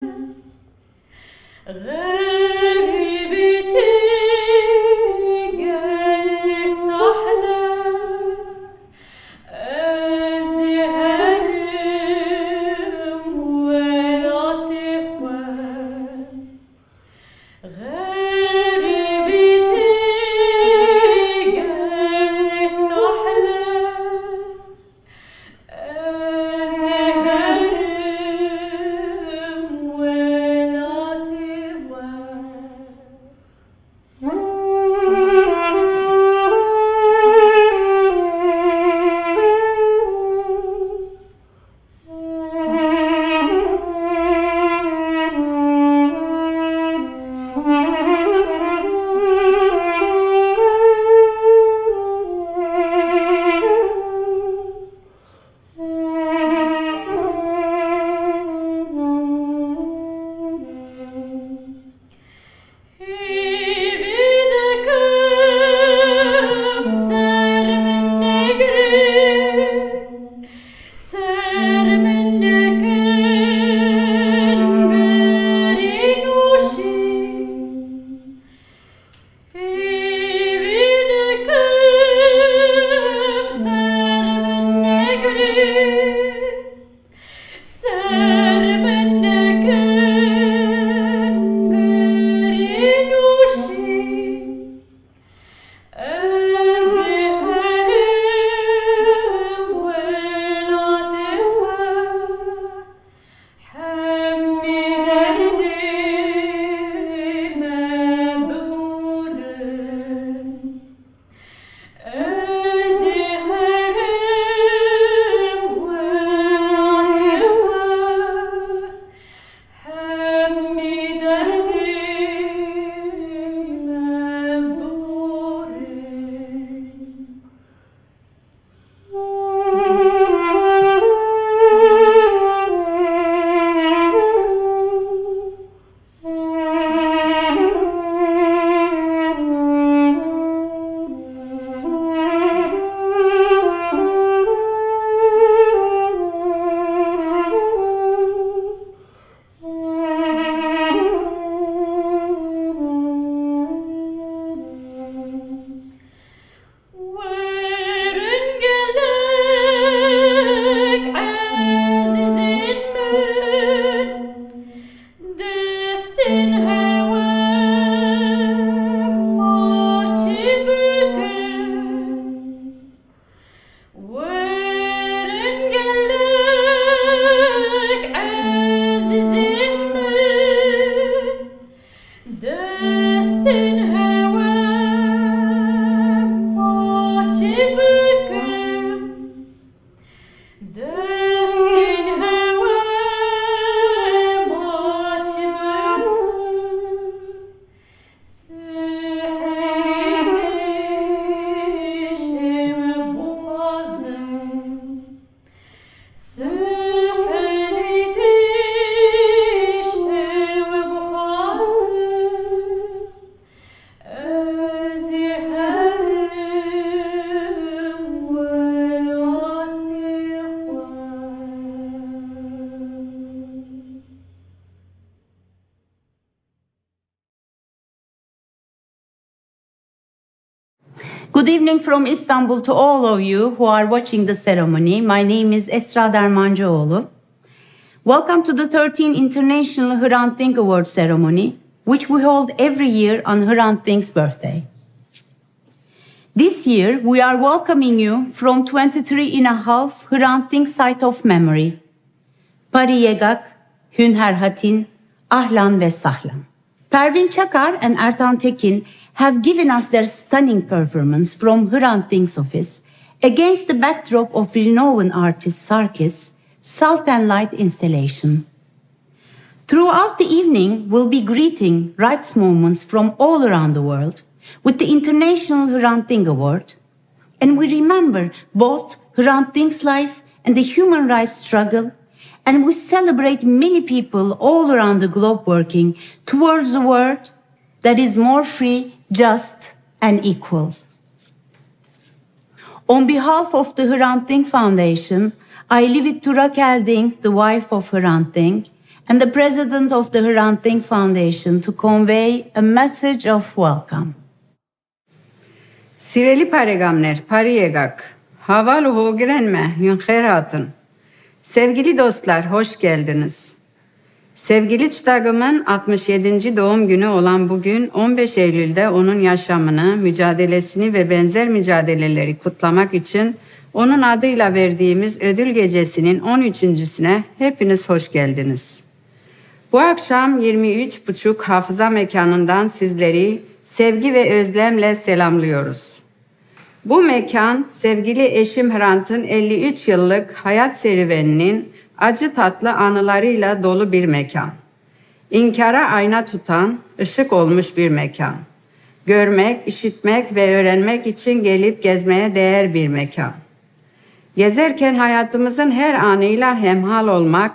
غربتي قالك تحلى أزهر ولا تخوى غربتي قالك تحلى أزهر ولا Good evening from Istanbul to all of you who are watching the ceremony. My name is Esra Dermancıoğlu. Welcome to the 13th International Hrant Dink Award ceremony, which we hold every year on Hrant Dink's birthday. This year, we are welcoming you from 23.5 Hrant Dink Site of Memory, Pari Yegak, Hünher Hatin, Ahlan ve Sahlan. Pervin Çakar and Ertan Tekin have given us their stunning performance from Hrant Dink's office against the backdrop of renowned artist Sarkis' Salt and Light installation. Throughout the evening, we'll be greeting rights movements from all around the world with the International Hrant Dink Award, and we remember both Hrant Dink's life and the human rights struggle, and we celebrate many people all around the globe working towards a world that is more free, just, and equal. On behalf of the Hrant Dink Foundation, I leave it to Raquel Dink, the wife of Hrant Dink, and the president of the Hrant Dink Foundation to convey a message of welcome. Sireli paregamner, pariyegak, havalı hogirenme, yunheratın. Sevgili dostlar, hoş geldiniz. Sevgili Çutagım'ın 67. doğum günü olan bugün 15 Eylül'de onun yaşamını, mücadelesini ve benzer mücadeleleri kutlamak için onun adıyla verdiğimiz ödül gecesinin 13.süne hepiniz hoş geldiniz. Bu akşam 23.30 hafıza mekanından sizleri sevgi ve özlemle selamlıyoruz. Bu mekan sevgili eşim Hrant'ın 53 yıllık hayat serüveninin acı tatlı anılarıyla dolu bir mekan. İnkara ayna tutan, ışık olmuş bir mekan. Görmek, işitmek ve öğrenmek için gelip gezmeye değer bir mekan. Gezerken hayatımızın her anıyla hemhal olmak,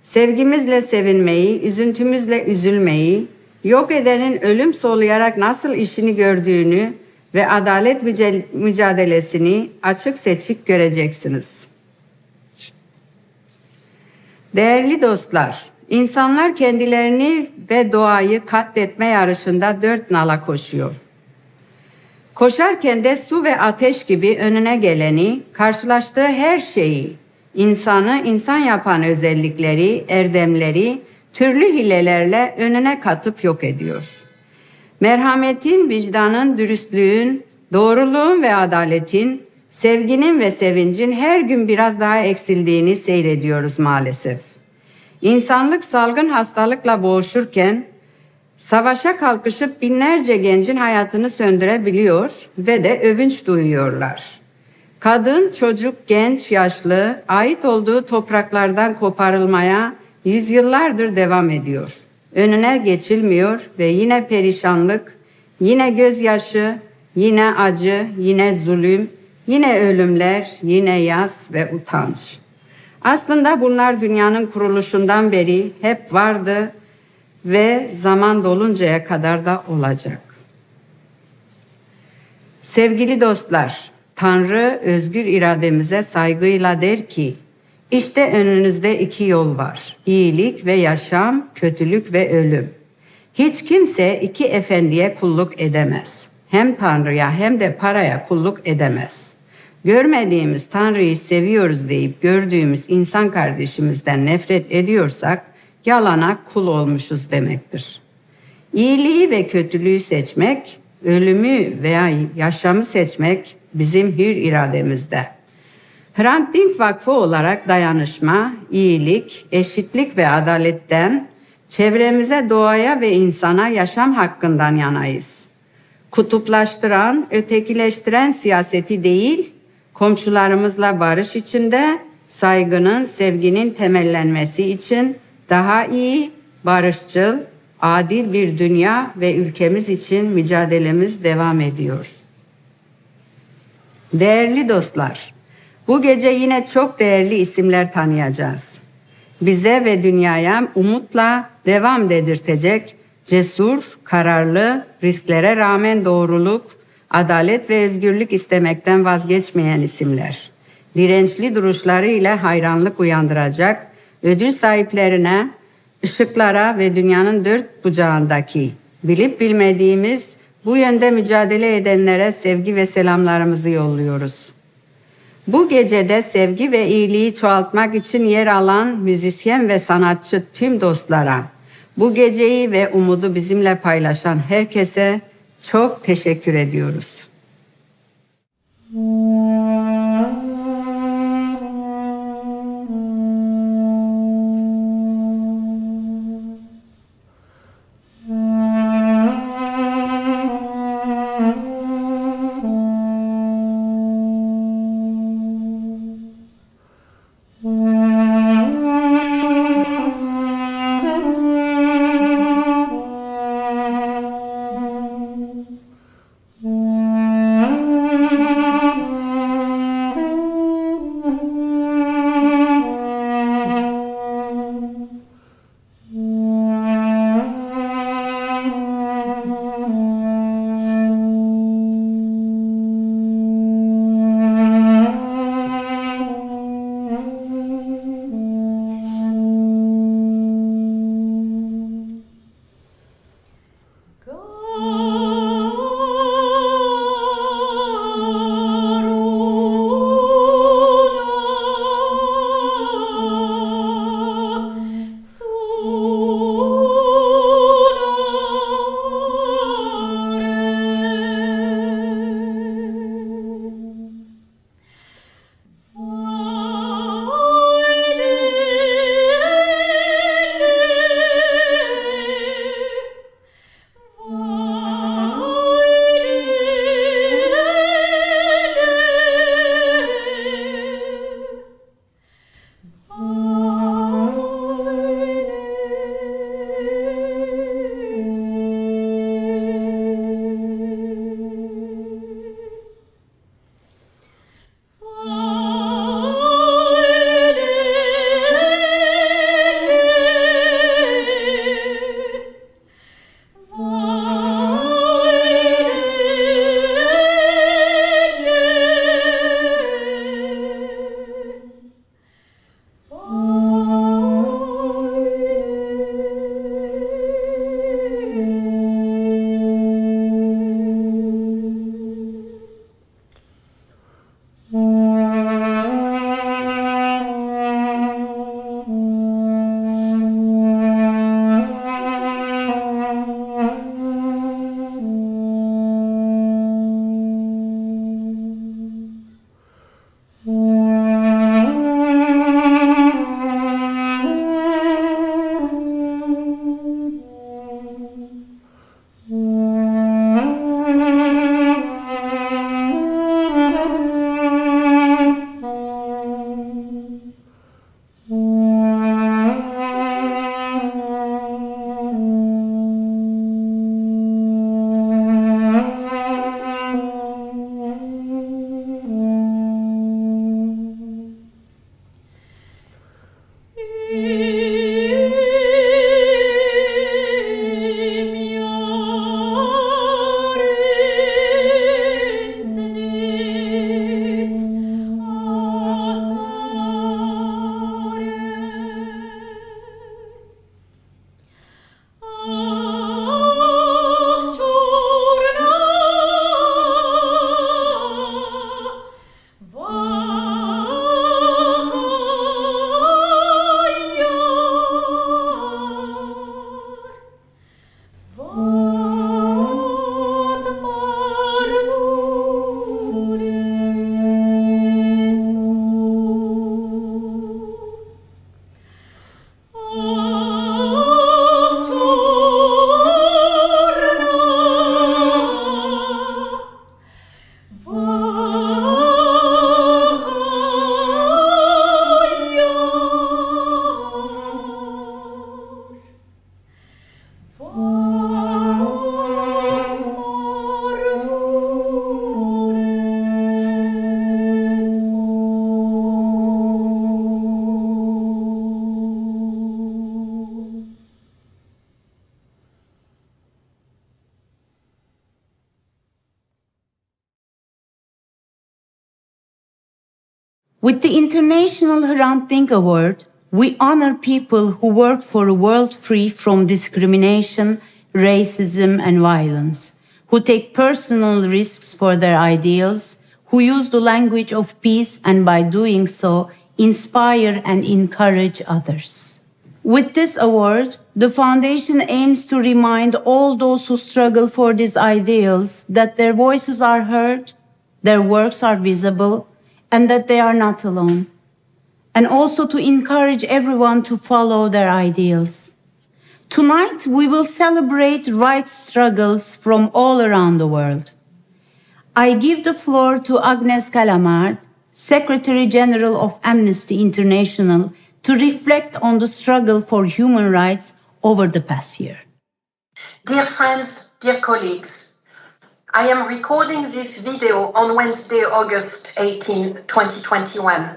sevgimizle sevinmeyi, üzüntümüzle üzülmeyi, yok edenin ölüm soluyarak nasıl işini gördüğünü ve adalet mücadelesini açık seçik göreceksiniz. Değerli dostlar, insanlar kendilerini ve doğayı katletme yarışında dört nala koşuyor. Koşarken de su ve ateş gibi önüne geleni, karşılaştığı her şeyi, insanı insan yapan özellikleri, erdemleri, türlü hilelerle önüne katıp yok ediyor. Merhametin, vicdanın, dürüstlüğün, doğruluğun ve adaletin, sevginin ve sevincin her gün biraz daha eksildiğini seyrediyoruz maalesef. İnsanlık salgın hastalıkla boğuşurken, savaşa kalkışıp binlerce gencin hayatını söndürebiliyor ve de övünç duyuyorlar. Kadın, çocuk, genç, yaşlı, ait olduğu topraklardan koparılmaya yüzyıllardır devam ediyor. Önüne geçilmiyor ve yine perişanlık, yine gözyaşı, yine acı, yine zulüm, yine ölümler, yine yas ve utanç. Aslında bunlar dünyanın kuruluşundan beri hep vardı ve zaman doluncaya kadar da olacak. Sevgili dostlar, Tanrı özgür irademize saygıyla der ki, İşte önünüzde iki yol var. İyilik ve yaşam, kötülük ve ölüm. Hiç kimse iki efendiye kulluk edemez. Hem Tanrı'ya hem de paraya kulluk edemez. Görmediğimiz Tanrı'yı seviyoruz deyip gördüğümüz insan kardeşimizden nefret ediyorsak yalana kul olmuşuz demektir. İyiliği ve kötülüğü seçmek, ölümü veya yaşamı seçmek bizim hür irademizde. Hrant Dink Vakfı olarak dayanışma, iyilik, eşitlik ve adaletten, çevremize, doğaya ve insana yaşam hakkından yanayız. Kutuplaştıran, ötekileştiren siyaseti değil, komşularımızla barış içinde, saygının, sevginin temellenmesi için daha iyi, barışçıl, adil bir dünya ve ülkemiz için mücadelemiz devam ediyor. Değerli dostlar, bu gece yine çok değerli isimler tanıyacağız. Bize ve dünyaya umutla devam dedirtecek, cesur, kararlı, risklere rağmen doğruluk, adalet ve özgürlük istemekten vazgeçmeyen isimler. Dirençli duruşlarıyla hayranlık uyandıracak, ödül sahiplerine, ışıklara ve dünyanın dört bucağındaki, bilip bilmediğimiz bu yönde mücadele edenlere sevgi ve selamlarımızı yolluyoruz. Bu gecede sevgi ve iyiliği çoğaltmak için yer alan müzisyen ve sanatçı tüm dostlara, bu geceyi ve umudu bizimle paylaşan herkese çok teşekkür ediyoruz. With the International Hrant Dink Award, we honor people who work for a world free from discrimination, racism, and violence, who take personal risks for their ideals, who use the language of peace and by doing so, inspire and encourage others. With this award, the Foundation aims to remind all those who struggle for these ideals that their voices are heard, their works are visible, and that they are not alone, and also to encourage everyone to follow their ideals. Tonight, we will celebrate rights struggles from all around the world. I give the floor to Agnes Kalamard, Secretary General of Amnesty International, to reflect on the struggle for human rights over the past year. Dear friends, dear colleagues, I am recording this video on Wednesday, August 18, 2021.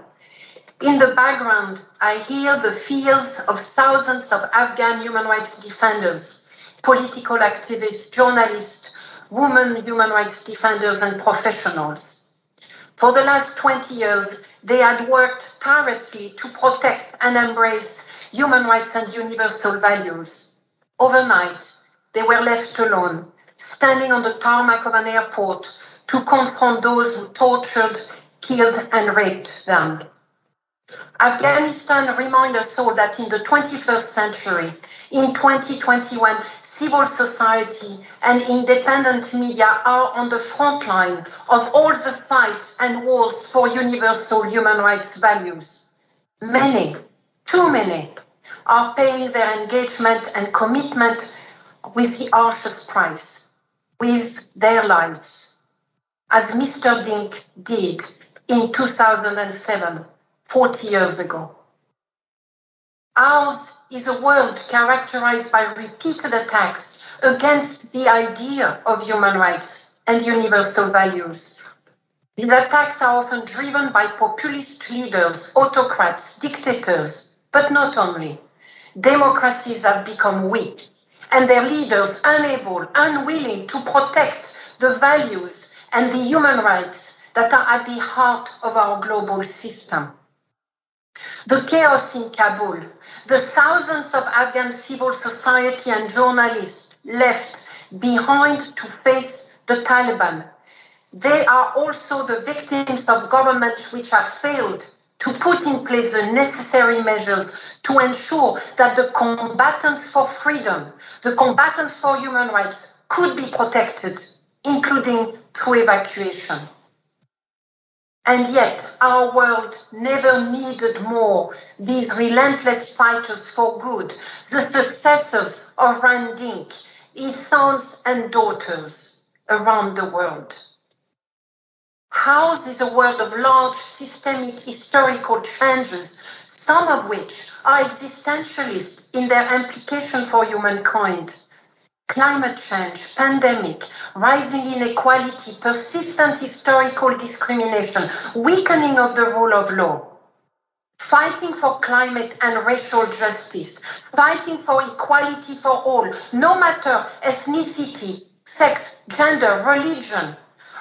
In the background, I hear the fears of thousands of Afghan human rights defenders, political activists, journalists, women human rights defenders, and professionals. For the last 20 years, they had worked tirelessly to protect and embrace human rights and universal values. Overnight, they were left alone, standing on the tarmac of an airport to confront those who tortured, killed, and raped them. Afghanistan reminds us all that in the 21st century, in 2021, civil society and independent media are on the front line of all the fight and wars for universal human rights values. Many, too many, are paying their engagement and commitment with the harshest price, with their lives, as Mr. Dink did in 2007, 40 years ago. Ours is a world characterized by repeated attacks against the idea of human rights and universal values. These attacks are often driven by populist leaders, autocrats, dictators, but not only. Democracies have become weak, and their leaders unable, unwilling to protect the values and the human rights that are at the heart of our global system. The chaos in Kabul, the thousands of Afghan civil society and journalists left behind to face the Taliban, they are also the victims of governments which have failed to put in place the necessary measures to ensure that the combatants for freedom, the combatants for human rights could be protected, including through evacuation. And yet, our world never needed more these relentless fighters for good, the successors of Hrant Dink, his sons and daughters around the world. Ours is a world of large systemic historical changes, some of which are existentialist in their implication for humankind. Climate change, pandemic, rising inequality, persistent historical discrimination, weakening of the rule of law, fighting for climate and racial justice, fighting for equality for all, no matter ethnicity, sex, gender, religion,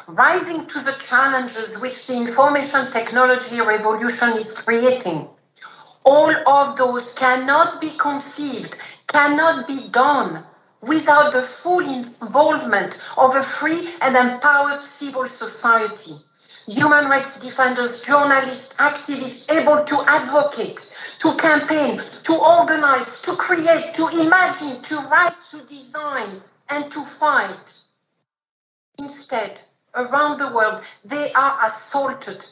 rising to the challenges which the information technology revolution is creating. All of those cannot be conceived, cannot be done without the full involvement of a free and empowered civil society. Human rights defenders, journalists, activists able to advocate, to campaign, to organize, to create, to imagine, to write, to design, and to fight. Instead, around the world, they are assaulted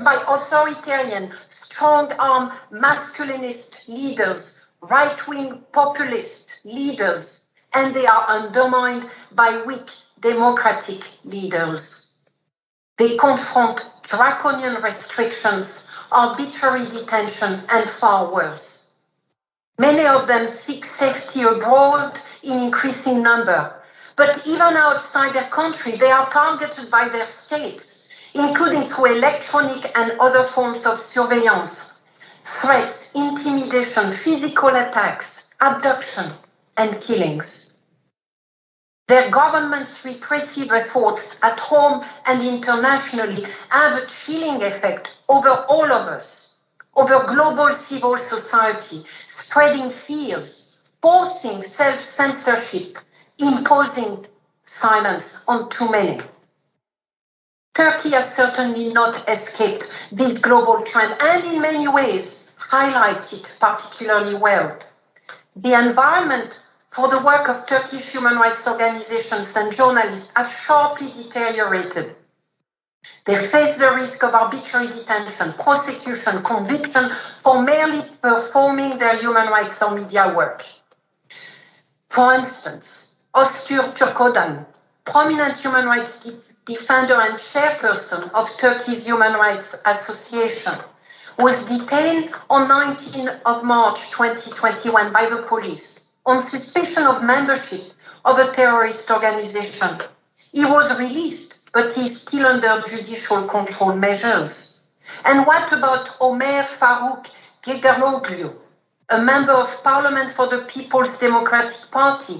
by authoritarian, strong-arm, masculinist leaders, right-wing populist leaders, and they are undermined by weak democratic leaders. They confront draconian restrictions, arbitrary detention, and far worse. Many of them seek safety abroad in increasing number, but even outside their country, they are targeted by their states, including through electronic and other forms of surveillance, threats, intimidation, physical attacks, abduction, and killings. Their government's repressive efforts at home and internationally have a chilling effect over all of us, over global civil society, spreading fears, forcing self-censorship, imposing silence on too many. Turkey has certainly not escaped this global trend and in many ways highlights it particularly well. The environment for the work of Turkish human rights organizations and journalists has sharply deteriorated. They face the risk of arbitrary detention, prosecution, conviction for merely performing their human rights or media work. For instance, Öztürk Türkoğan, prominent human rights defender and chairperson of Turkey's Human Rights Association, was detained on 19 of March 2021 by the police on suspicion of membership of a terrorist organization. He was released, but he is still under judicial control measures. And what about Ömer Faruk Gergeroglu, a member of Parliament for the People's Democratic Party?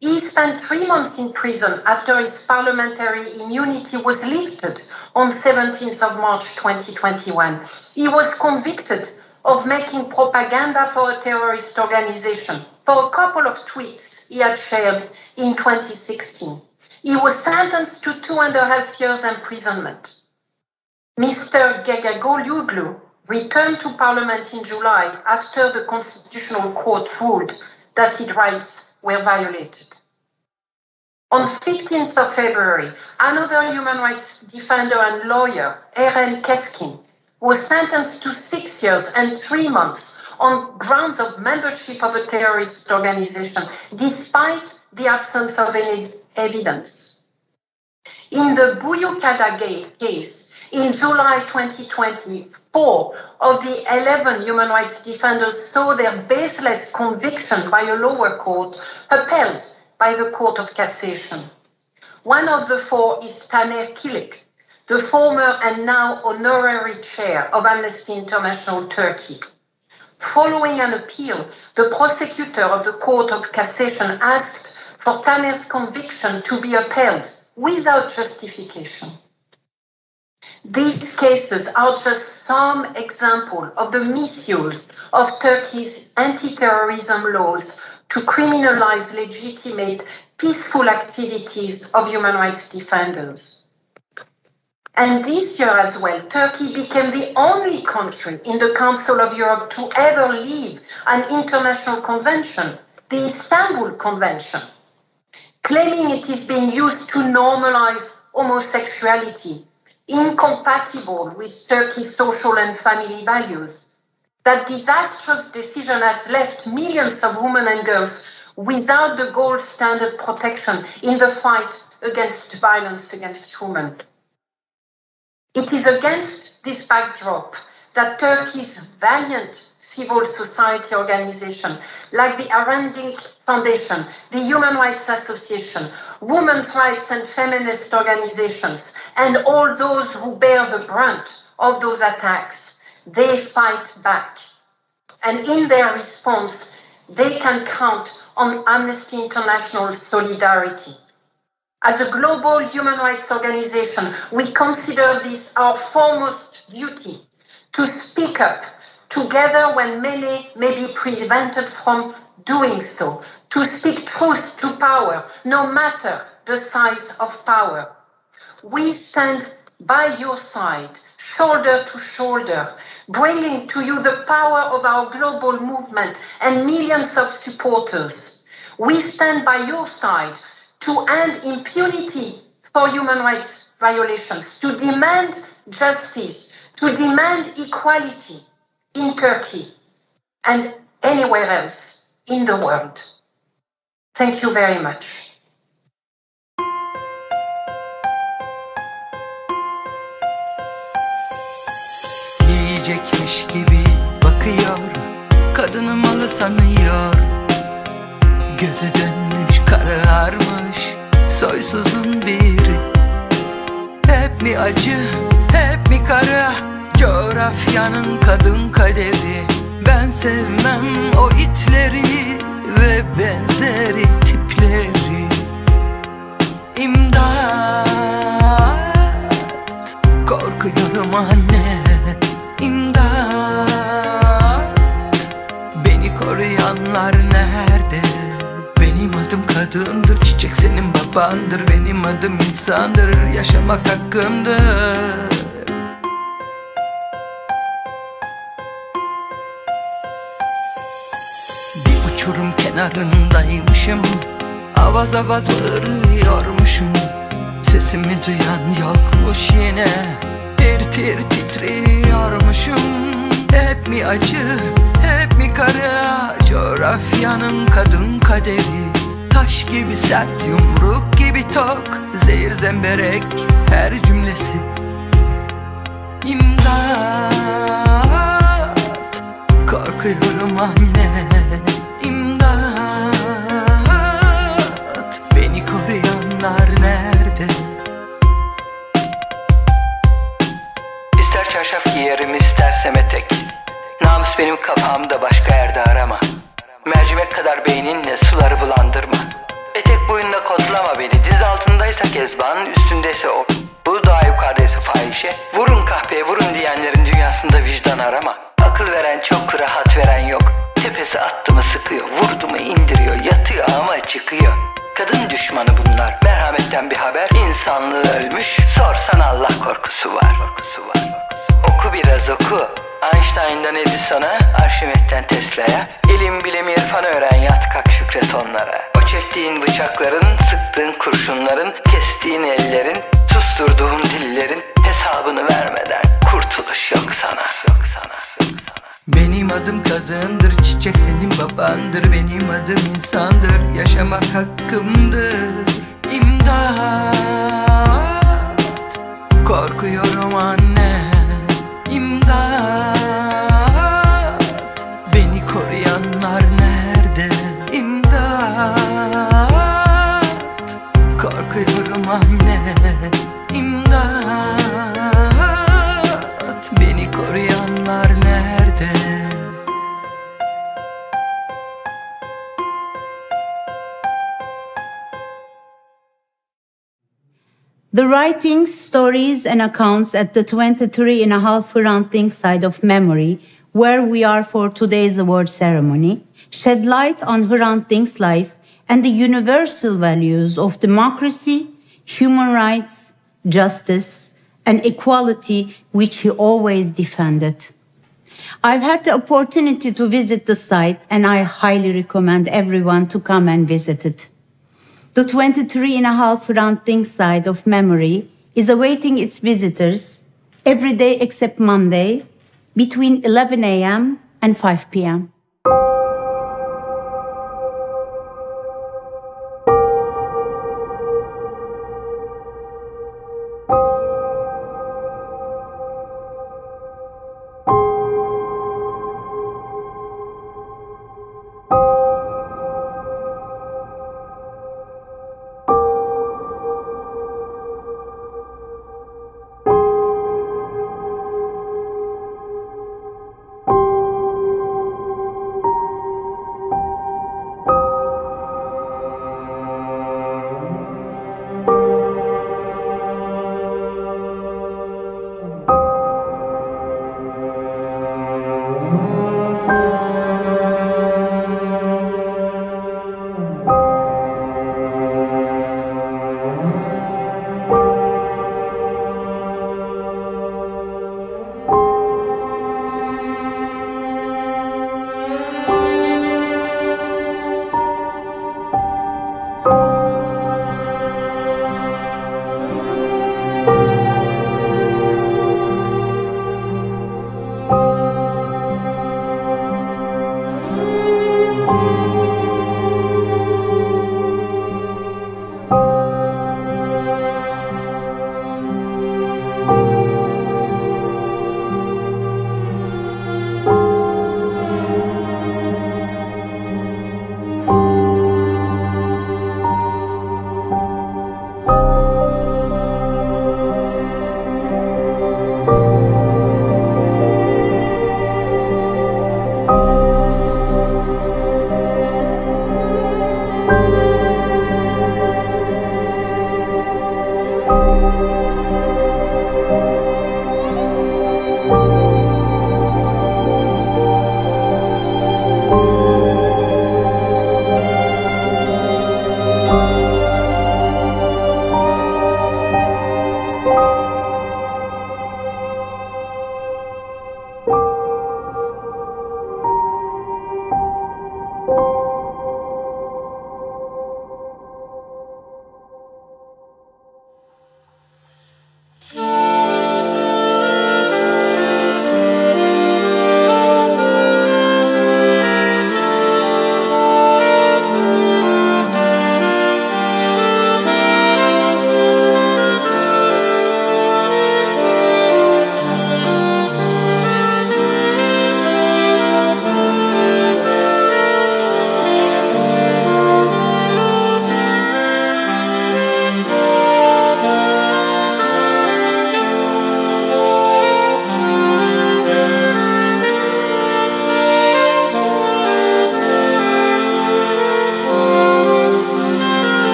He spent 3 months in prison after his parliamentary immunity was lifted on 17th of March 2021. He was convicted of making propaganda for a terrorist organization for a couple of tweets he had shared in 2016. He was sentenced to 2.5 years imprisonment. Mr. Gergeroglu returned to Parliament in July after the Constitutional Court ruled that his rights were violated. On 15th of February, another human rights defender and lawyer, Eren Keskin, was sentenced to 6 years and 3 months on grounds of membership of a terrorist organization, despite the absence of any evidence. In the Buyukada case, in July 2020, 4 of the 11 human rights defenders saw their baseless conviction by a lower court upheld by the Court of Cassation. One of the 4 is Taner Kilik, the former and now honorary chair of Amnesty International Turkey. Following an appeal, the prosecutor of the Court of Cassation asked for Taner's conviction to be upheld without justification. These cases are just some example of the misuse of Turkey's anti-terrorism laws to criminalize legitimate, peaceful activities of human rights defenders. And this year as well, Turkey became the only country in the Council of Europe to ever leave an international convention, the Istanbul Convention, claiming it is being used to normalize homosexuality, incompatible with Turkey's social and family values. That disastrous decision has left millions of women and girls without the gold standard protection in the fight against violence against women. It is against this backdrop that Turkey's valiant civil society organizations like the Arendink Foundation, the Human Rights Association, women's rights and feminist organizations, and all those who bear the brunt of those attacks, they fight back. And in their response, they can count on Amnesty International solidarity. As a global human rights organization, we consider this our foremost duty to speak up together when many may be prevented from doing so, to speak truth to power, no matter the size of power. We stand by your side, shoulder to shoulder, bringing to you the power of our global movement and millions of supporters. We stand by your side to end impunity for human rights violations, to demand justice, to demand equality in Turkey and anywhere else in the world. Thank you very much. Yiyecekmiş gibi bakıyor, kadını malı sanıyor. Gözü dönmüş, kararmış, soysuzun biri. Hep mi acı, hep mi kara, coğrafyanın kadın kaderi. Ben sevmem o itleri ve benzeri tipleri. İmdat, korkuyorum anne. İmdat, beni koruyanlar nerede? Benim adım kadındır, çiçek senin babandır. Benim adım insandır, yaşamak hakkımdır. Bir uçurum kenarındaymışım, avaz avaz bağırıyormuşum. Sesimi duyan yokmuş yine, tir tir titriyormuşum. Hep mi acı, hep mi kara, coğrafyanın kadın kaderi. Taş gibi sert, yumruk gibi tok, zehir zemberek her cümlesi. İmdat, korkuyorum anne. İmdat, beni koruyanlar nerede? İster çarşaf giyerim, istersem etek. Namus benim kafamda, başka yerde arama. Mercimek kadar beyninle suları bulandırma. Etek boyunda kozlama beni. Diz altındaysa kezban, üstündeyse o. Bu daha yukarıdaysa fahişe. Vurun kahpeye vurun diyenlerin dünyasında vicdan arama. Akıl veren çok, rahat veren yok. Tepesi attı mı sıkıyor, vurdu mu indiriyor. Yatıyor ama çıkıyor. Kadın düşmanı bunlar, merhametten bir haber. İnsanlığı ölmüş, sorsan Allah korkusu var. Oku biraz oku. Einstein'dan Edison'a, Arşimet'ten Tesla'ya. İlim bilim irfan öğren, yat kalk şükret onlara. O çektiğin bıçakların, sıktığın kurşunların, kestiğin ellerin, susturduğun dillerin hesabını vermeden kurtuluş yok sana. Benim adım kadındır, çiçek senin babandır. Benim adım insandır, yaşamak hakkımdır. İmdat, korkuyorum anne. İmdat, beni koruyanlar nerede? İmdat, korkuyorum anne. İmdat, beni koruyanlar nerede? The writings, stories, and accounts at the 23.5 Hrant Dink side of memory, where we are for today's award ceremony, shed light on Hrant Dink's life and the universal values of democracy, human rights, justice, and equality, which he always defended. I've had the opportunity to visit the site, and I highly recommend everyone to come and visit it. The 23.5 Hrant Dink side of memory is awaiting its visitors every day except Monday between 11 a.m. and 5 p.m.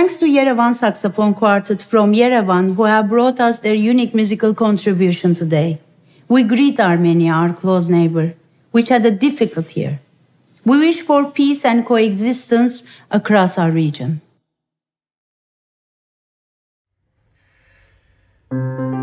Thanks to Yerevan Saxophone Quartet from Yerevan, who have brought us their unique musical contribution today. We greet Armenia, our close neighbor, which had a difficult year. We wish for peace and coexistence across our region. Thank you.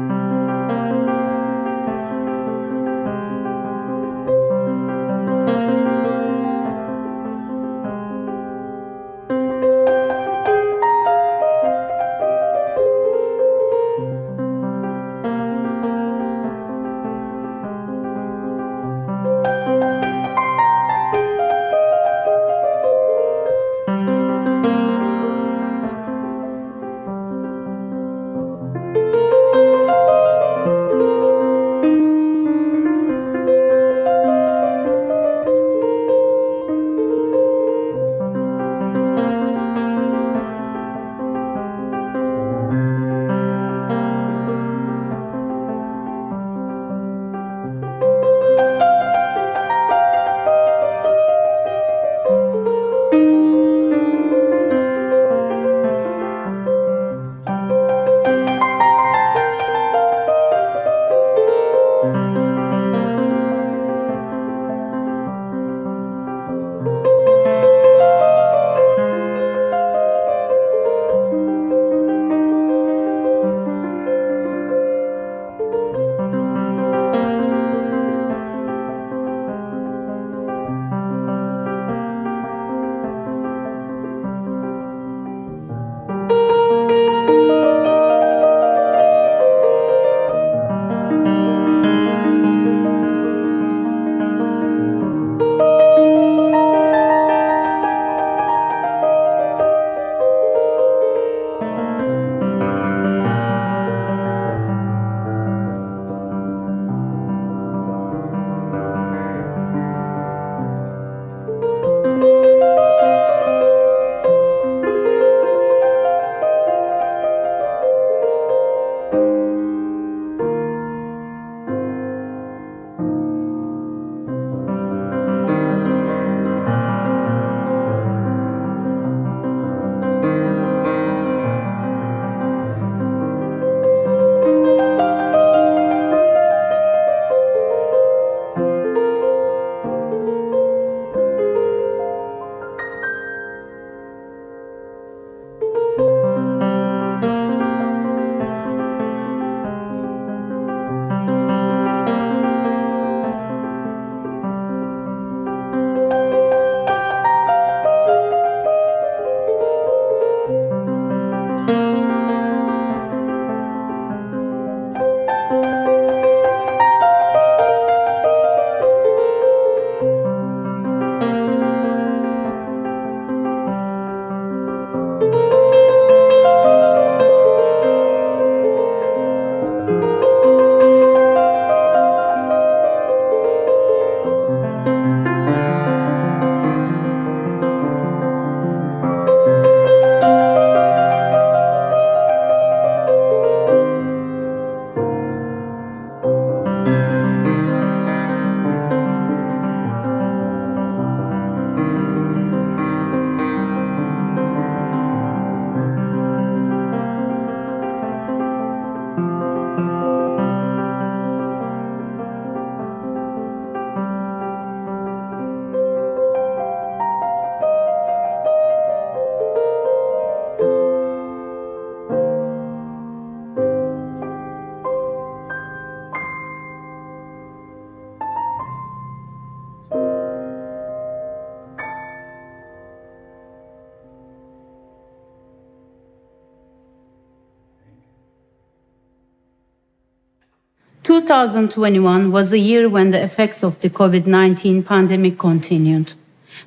2021 was a year when the effects of the COVID-19 pandemic continued.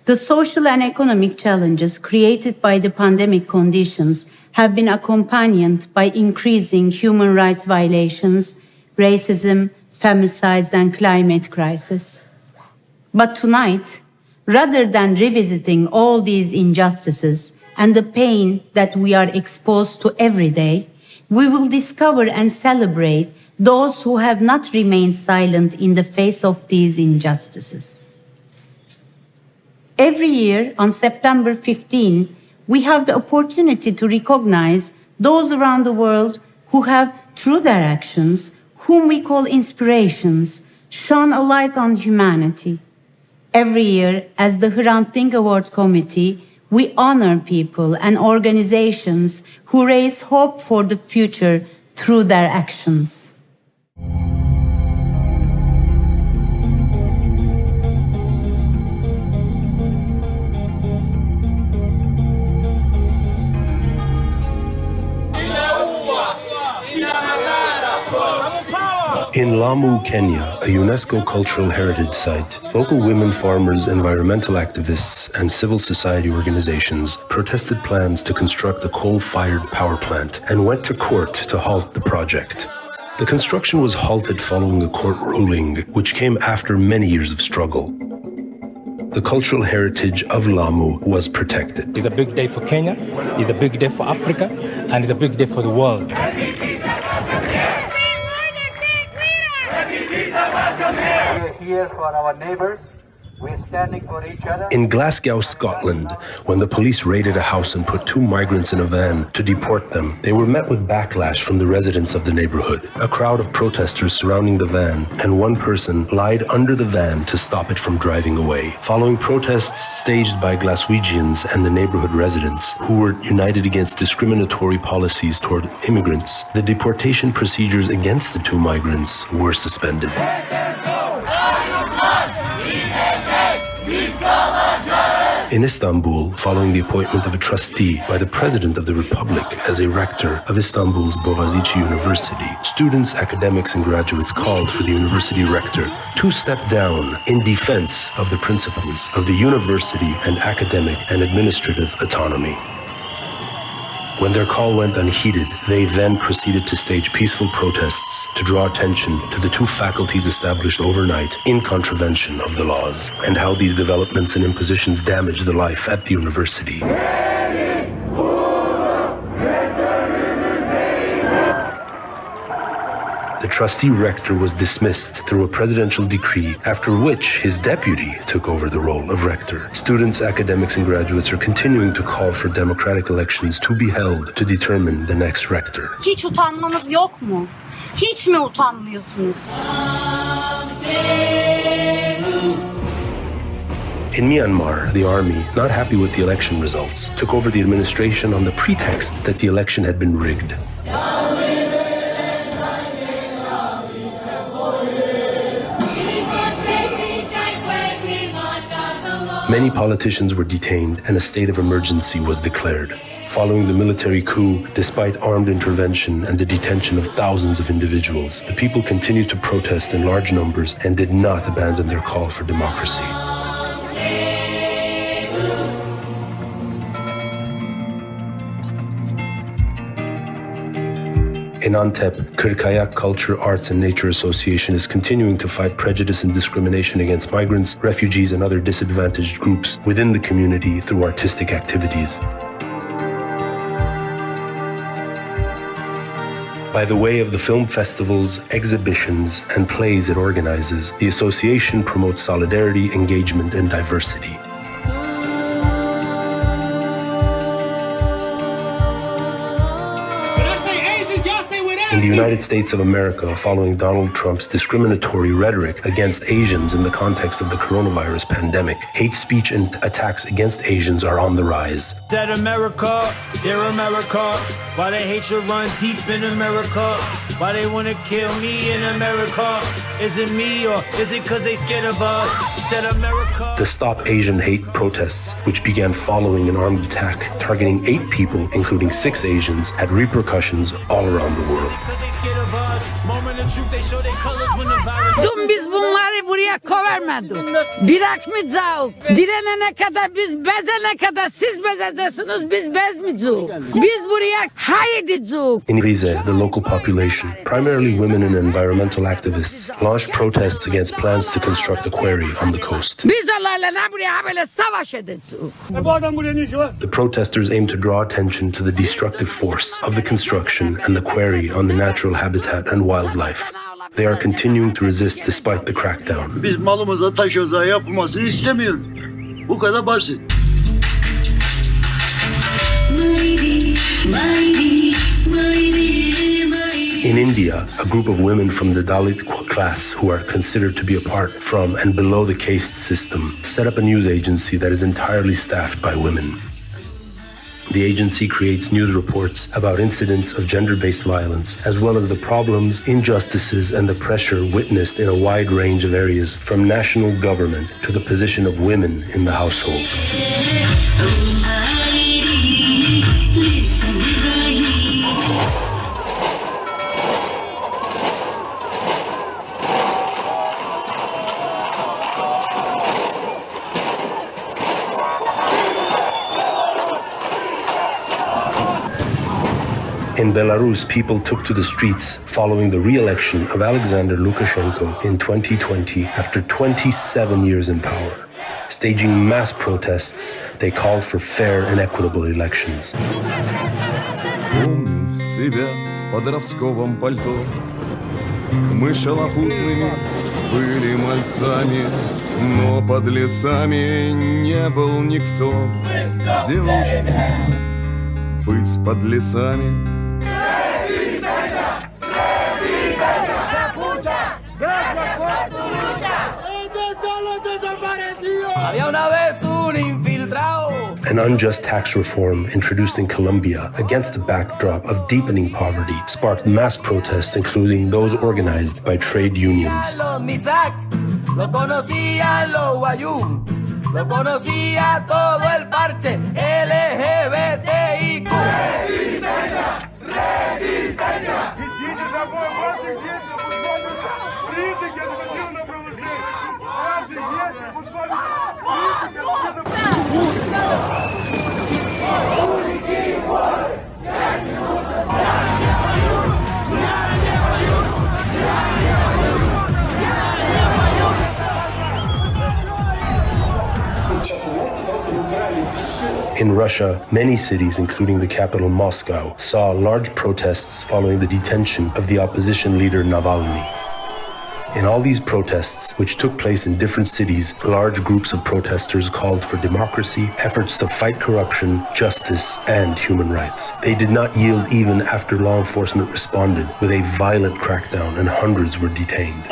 The social and economic challenges created by the pandemic conditions have been accompanied by increasing human rights violations, racism, femicides, and climate crisis. But tonight, rather than revisiting all these injustices and the pain that we are exposed to every day, we will discover and celebrate those who have not remained silent in the face of these injustices. Every year on September 15, we have the opportunity to recognize those around the world who have, through their actions, whom we call inspirations, shone a light on humanity. Every year, as the Hrant Dink Awards Committee, we honor people and organizations who raise hope for the future through their actions. In Lamu, Kenya, a UNESCO cultural heritage site, local women farmers, environmental activists, and civil society organizations protested plans to construct a coal-fired power plant and went to court to halt the project. The construction was halted following a court ruling, which came after many years of struggle. The cultural heritage of Lamu was protected. It's a big day for Kenya, it's a big day for Africa, and it's a big day for the world. We're here for our neighbors. We're standing for each other. In Glasgow, Scotland, when the police raided a house and put 2 migrants in a van to deport them, they were met with backlash from the residents of the neighborhood. A crowd of protesters surrounding the van, and one person lied under the van to stop it from driving away. Following protests staged by Glaswegians and the neighborhood residents, who were united against discriminatory policies toward immigrants, the deportation procedures against the 2 migrants were suspended. In Istanbul, following the appointment of a trustee by the President of the Republic as a rector of Istanbul's Boğaziçi University, students, academics, and graduates called for the university rector to step down in defense of the principles of the university and academic and administrative autonomy. When their call went unheeded, they then proceeded to stage peaceful protests to draw attention to the 2 faculties established overnight in contravention of the laws, and how these developments and impositions damaged the life at the university. The trustee rector was dismissed through a presidential decree, after which his deputy took over the role of rector. Students, academics, and graduates are continuing to call for democratic elections to be held to determine the next rector. Hiç utanmanız yok mu? Hiç mi utanmıyorsunuz? In Myanmar, the army, not happy with the election results, took over the administration on the pretext that the election had been rigged. Many politicians were detained and a state of emergency was declared. Following the military coup, despite armed intervention and the detention of thousands of individuals, the people continued to protest in large numbers and did not abandon their call for democracy. In Antep, Kırkayak Culture, Arts and Nature Association is continuing to fight prejudice and discrimination against migrants, refugees, and other disadvantaged groups within the community through artistic activities. By the way of the film festivals, exhibitions, and plays it organizes, the association promotes solidarity, engagement, and diversity. In the United States of America, following Donald Trump's discriminatory rhetoric against Asians in the context of the coronavirus pandemic, hate speech and attacks against Asians are on the rise. Said America, they're America. Why they hate you run deep in America? Why they wanna kill me in America? Is it me or is it cause they scared of us? Said America. The Stop Asian Hate protests, which began following an armed attack targeting 8 people, including 6 Asians, had repercussions all around the world. Dün biz bunları buraya kovermedik. Bırakmayacağız. Direnene kadar, biz bezene kadar siz bezeceksiniz, biz bezmeyeceğiz. Biz buraya hayır diyeceğiz. In Rize, the local population, primarily women and environmental activists, launched protests against plans to construct a quarry on the coast. Biz onlarla buraya böyle savaş edeceğiz. The protesters aim to draw attention to the destructive force of the construction and the quarry on the natural habitat and wildlife. They are continuing to resist despite the crackdown. Biz malımıza taş ocağı yapılmasını istemiyoruz. Bu kadar basit. In India, a group of women from the Dalit class who are considered to be apart from and below the caste system set up a news agency that is entirely staffed by women. The agency creates news reports about incidents of gender-based violence, as well as the problems, injustices, and the pressure witnessed in a wide range of areas, from national government to the position of women in the household. In Belarus, people took to the streets following the re-election of Alexander Lukashenko in 2020 after 27 years in power. Staging mass protests, they called for fair and equitable elections. Помню себя в подростковом пальто. Мы шалопутными были мальцами, но подлецами не был никто. Где учились быть подлецами? An unjust tax reform introduced in Colombia against the backdrop of deepening poverty sparked mass protests, including those organized by trade unions. Lo conocía lo guayú, lo conocía todo el parche LGBTIQ. Resistencia, resistencia. Идите домой, ваши дети футбольные, признаки административного правонарушения. Ваши дети футбольные, In Russia, many cities, including the capital Moscow, saw large protests following the detention of the opposition leader Navalny. In all these protests, which took place in different cities, large groups of protesters called for democracy, efforts to fight corruption, justice, and human rights. They did not yield even after law enforcement responded with a violent crackdown and hundreds were detained.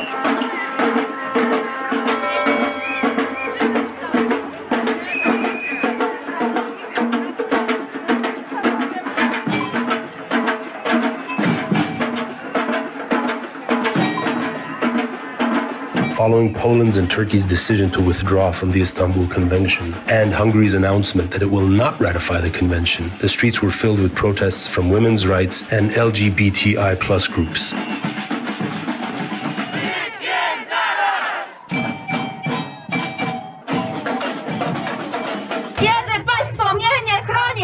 Following Poland's and Turkey's decision to withdraw from the Istanbul Convention and Hungary's announcement that it will not ratify the convention, the streets were filled with protests from women's rights and LGBTI+ groups.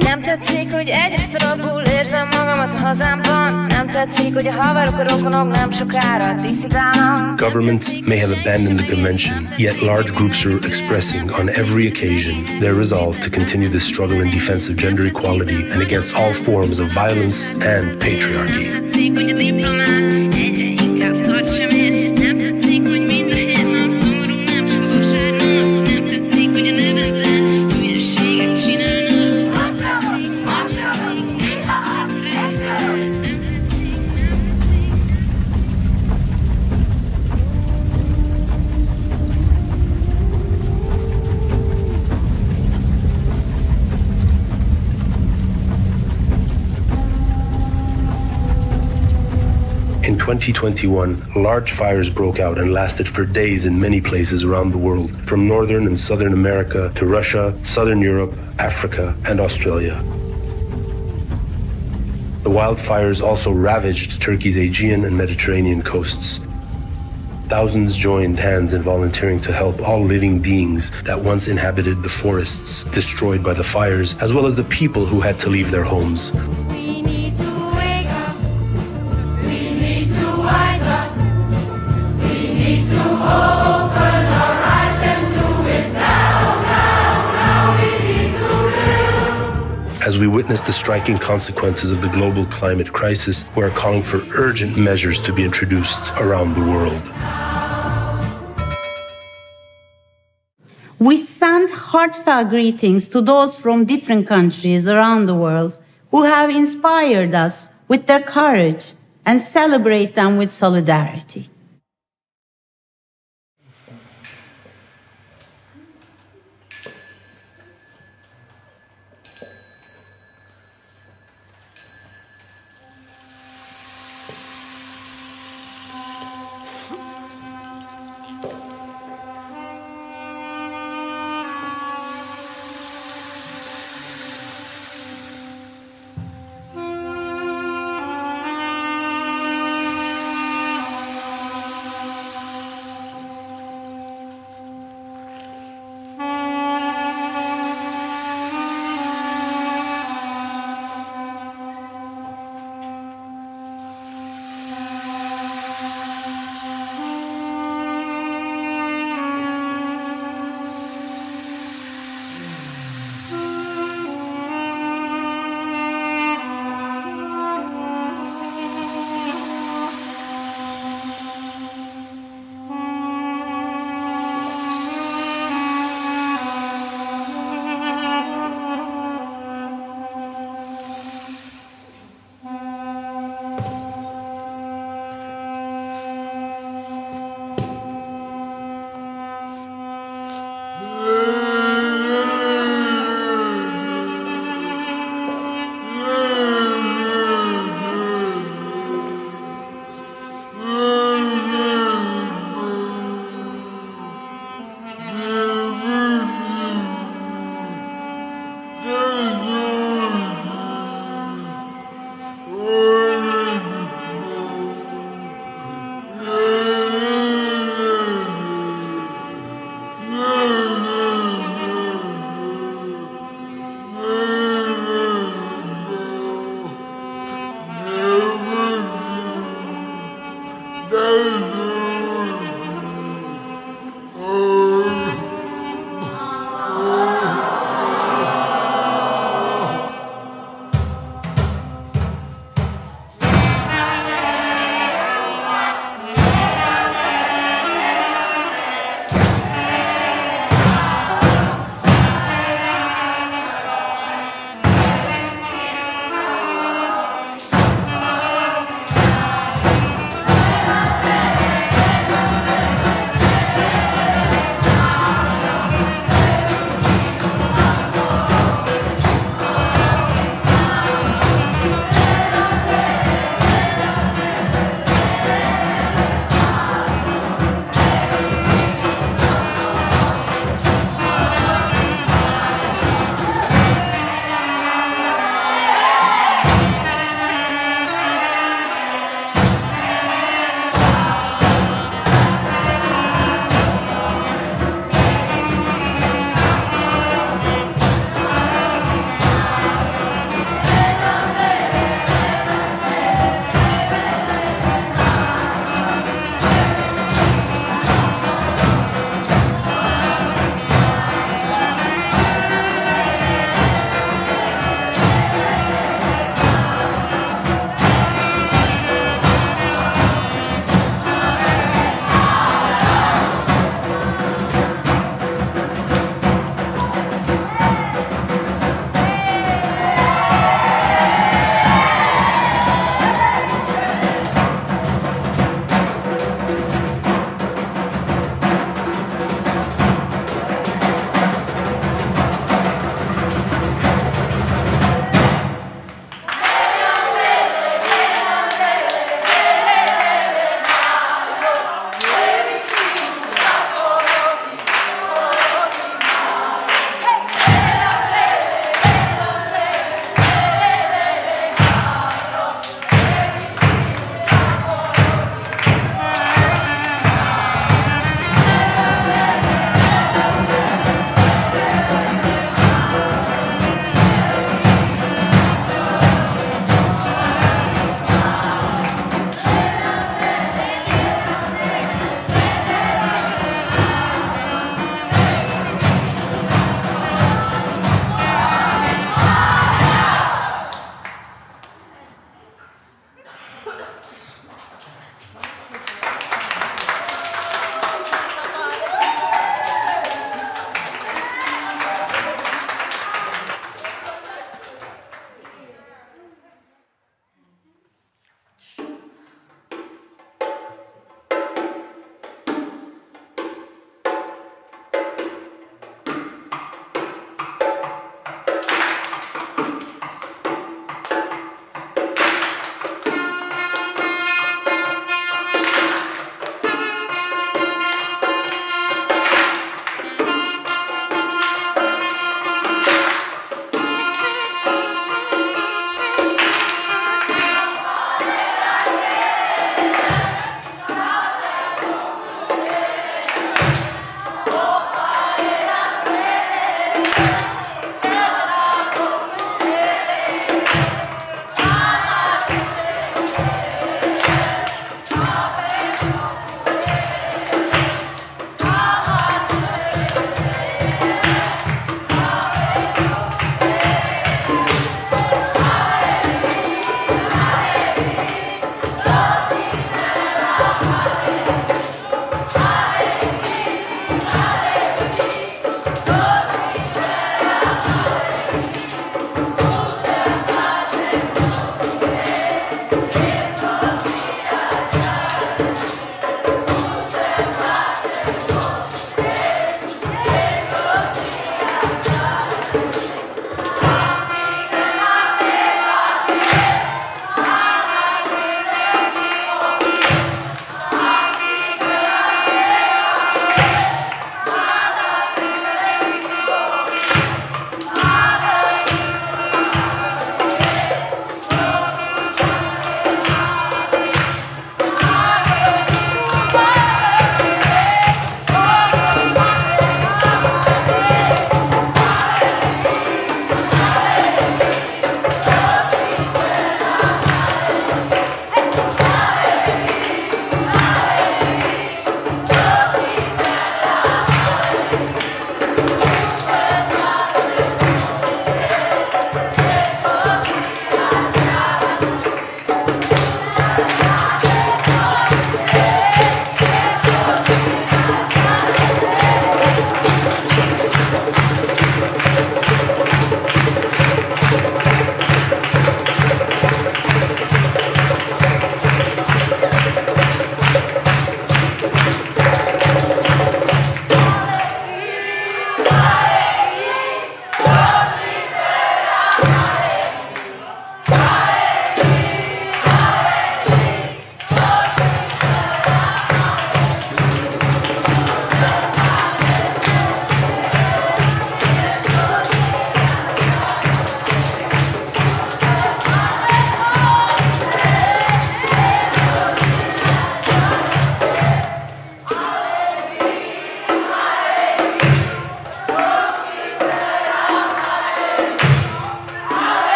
Nem tetszik, hogy egyre rosszul érzem magamat a hazámban. Nem tetszik, hogy a haverok, a rokonok nem sokára diszidálnak. Governments may have abandoned the convention, yet large groups are expressing on every occasion their resolve to continue the struggle in defense of gender equality and against all forms of violence and patriarchy. Nem tetszik, hogy a diplomát egyre inkább szart sem ér. Nem tetszik, hogy mind a hét nap szomorú, nem csak a vasárnap. Nem tetszik, hogy a nevemben hülyeséget csinálnak. In 2021, large fires broke out and lasted for days in many places around the world, from northern and southern America to Russia, southern Europe, Africa, and Australia. The wildfires also ravaged Turkey's Aegean and Mediterranean coasts. Thousands joined hands in volunteering to help all living beings that once inhabited the forests destroyed by the fires, as well as the people who had to leave their homes. As we witness the striking consequences of the global climate crisis, we are calling for urgent measures to be introduced around the world. We send heartfelt greetings to those from different countries around the world who have inspired us with their courage and celebrate them with solidarity.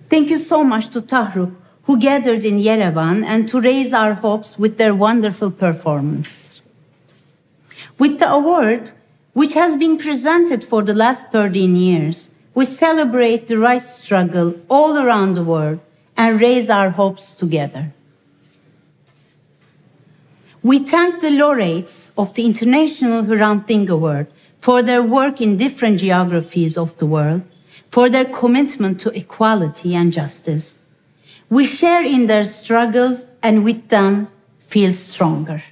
Thank you so much to Tahruk, who gathered in Yerevan, and to raise our hopes with their wonderful performance. With the award, which has been presented for the last 13 years, we celebrate the rights struggle all around the world and raise our hopes together. We thank the laureates of the International Hrant Dink Award for their work in different geographies of the world, for their commitment to equality and justice. We share in their struggles and with them feel stronger.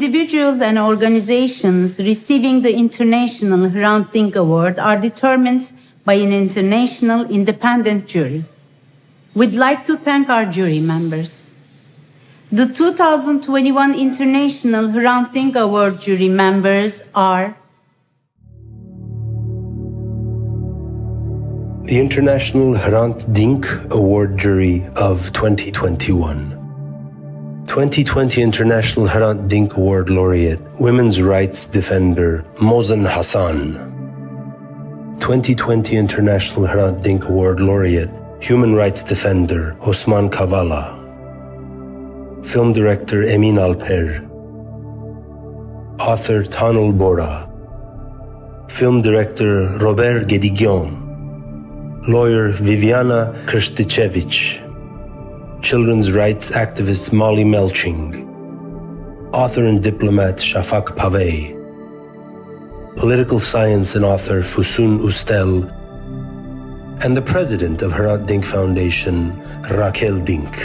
individuals and organizations receiving the International Hrant Dink Award are determined by an international independent jury. We'd like to thank our jury members. The 2021 International Hrant Dink Award jury members are the International Hrant Dink Award Jury of 2021. 2020 International Hrant Dink Award Laureate, Women's Rights Defender Mozen Hassan. 2020 International Hrant Dink Award Laureate, Human Rights Defender Osman Kavala. Film Director Emin Alper. Author Tanul Bora. Film Director Robert Guédiguian. Lawyer Viviana Krstichevich. Children's rights activist Molly Melching. Author and diplomat Shafak Pavey. Political science and author Fusun Ustel. And the president of Hrant Dink Foundation, Raquel Dink.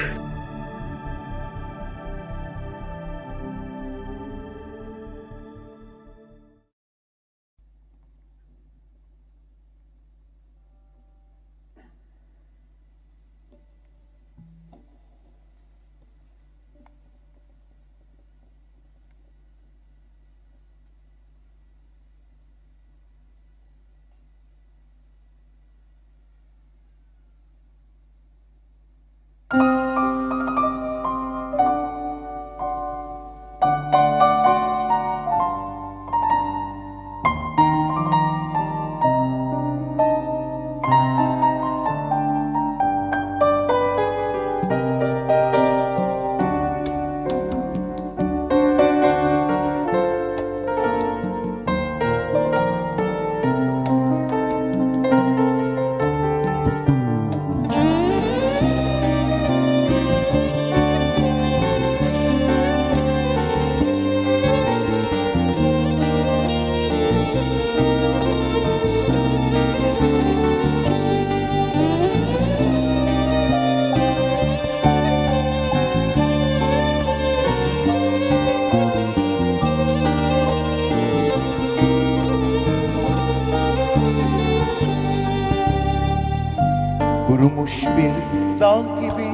Kurumuş bir dal gibi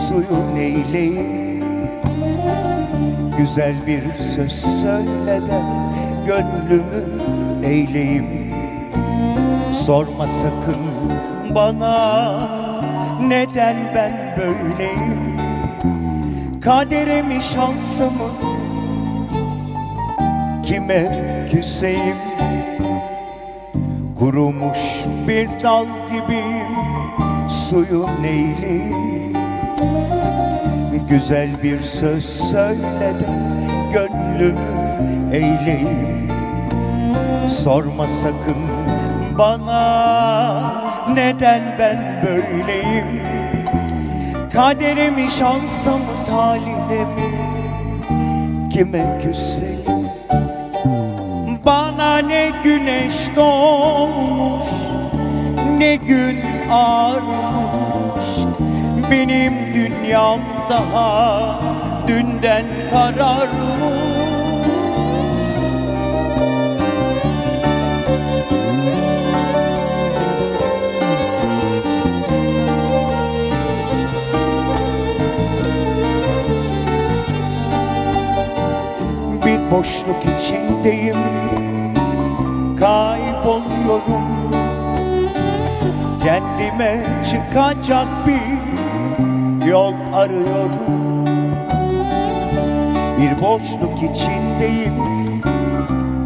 suyun eyleyim. Güzel bir söz söyle de gönlümü eyleyim. Sorma sakın bana neden ben böyleyim. Kaderimi şansımı kime küseyim. Kurumuş bir dal gibiyim, suyun neyleyim. Güzel bir söz söyle de gönlümü eyleyim. Sorma sakın bana neden ben böyleyim. Kaderimi, şansımı, talihimi kime küseyim. Bana ne güneş doğmuş, ne gün ağarmış. Benim dünyam daha dünden kararmış. Bir boşluk içindeyim, kayboluyorum. Kendime çıkacak bir yol arıyorum. Bir boşluk içindeyim,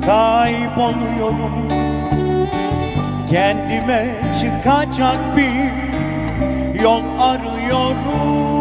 kayboluyorum. Kendime çıkacak bir yol arıyorum.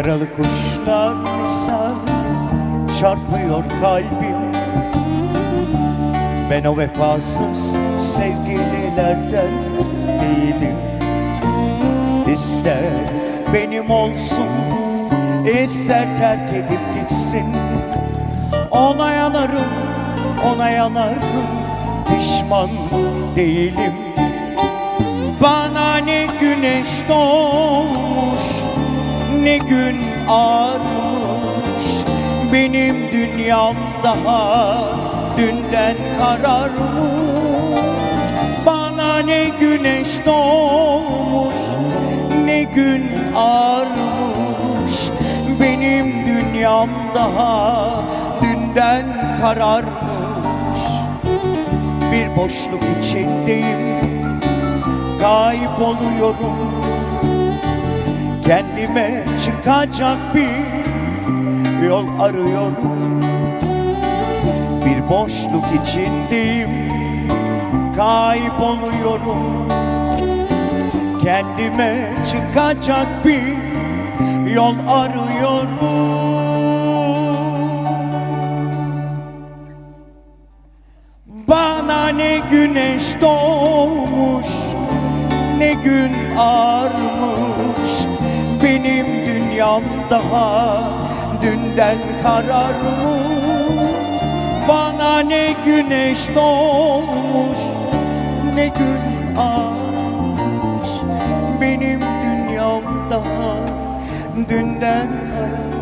Yaralı kuşlar misali çarpıyor kalbim. Ben o vefasız sevgililerden değilim. İster benim olsun, ister terk edip gitsin. Ona yanarım, ona yanarım, pişman değilim. Bana ne güneş doğmuş, ne gün ağarmış. Benim dünyam daha dünden kararmış. Bana ne güneş doğmuş, ne gün ağarmış. Benim dünyam daha dünden kararmış. Bir boşluk içindeyim, kayboluyorum. Kendime çıkacak bir yol arıyorum. Bir boşluk içindeyim, kayboluyorum. Kendime çıkacak bir yol arıyorum. Bana ne güneş doğmuş, ne gün ağarmış. Benim dünyam daha dünden kararmış. Bana ne güneş doğmuş, ne gün ağarmış. Benim dünyam daha dünden kararmış.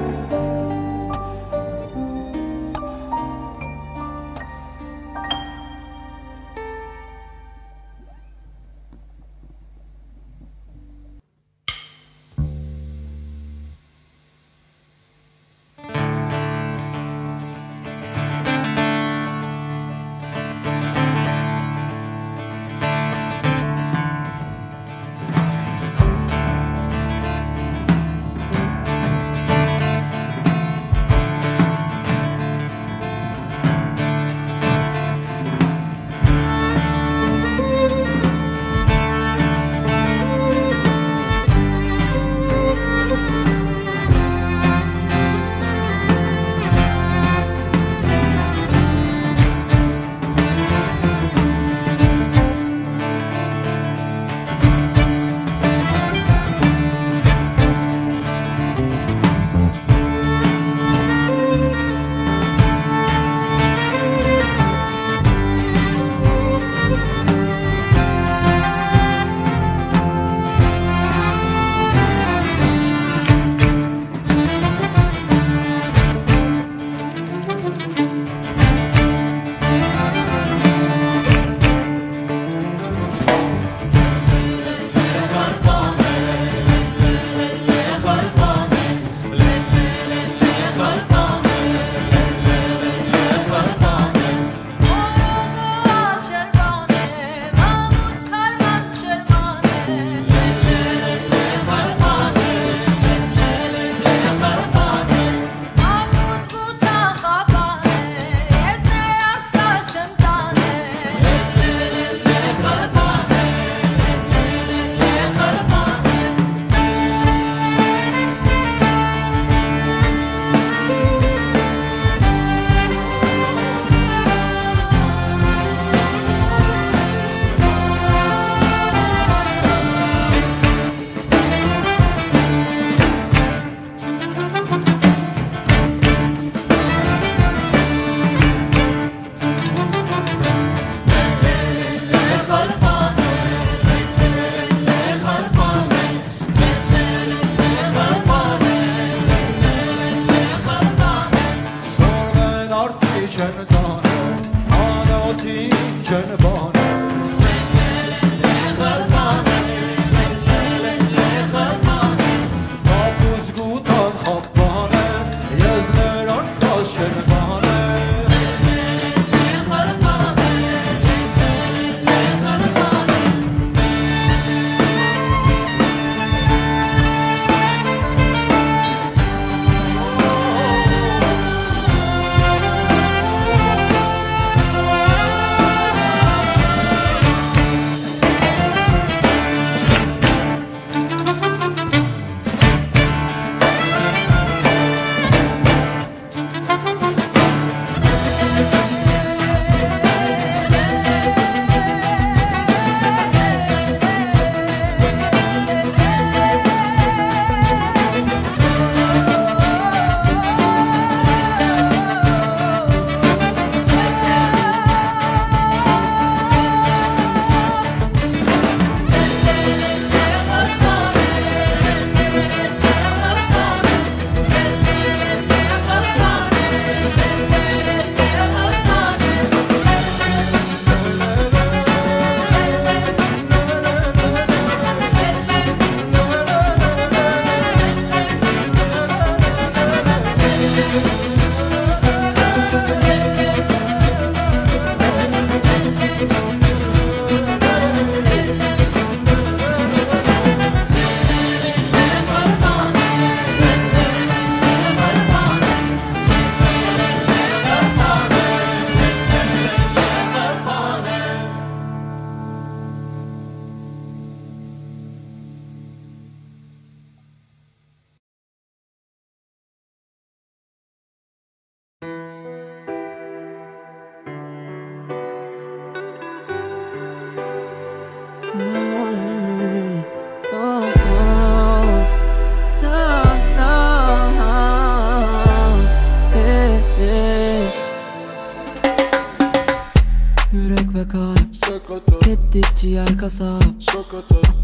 ciğer kasap.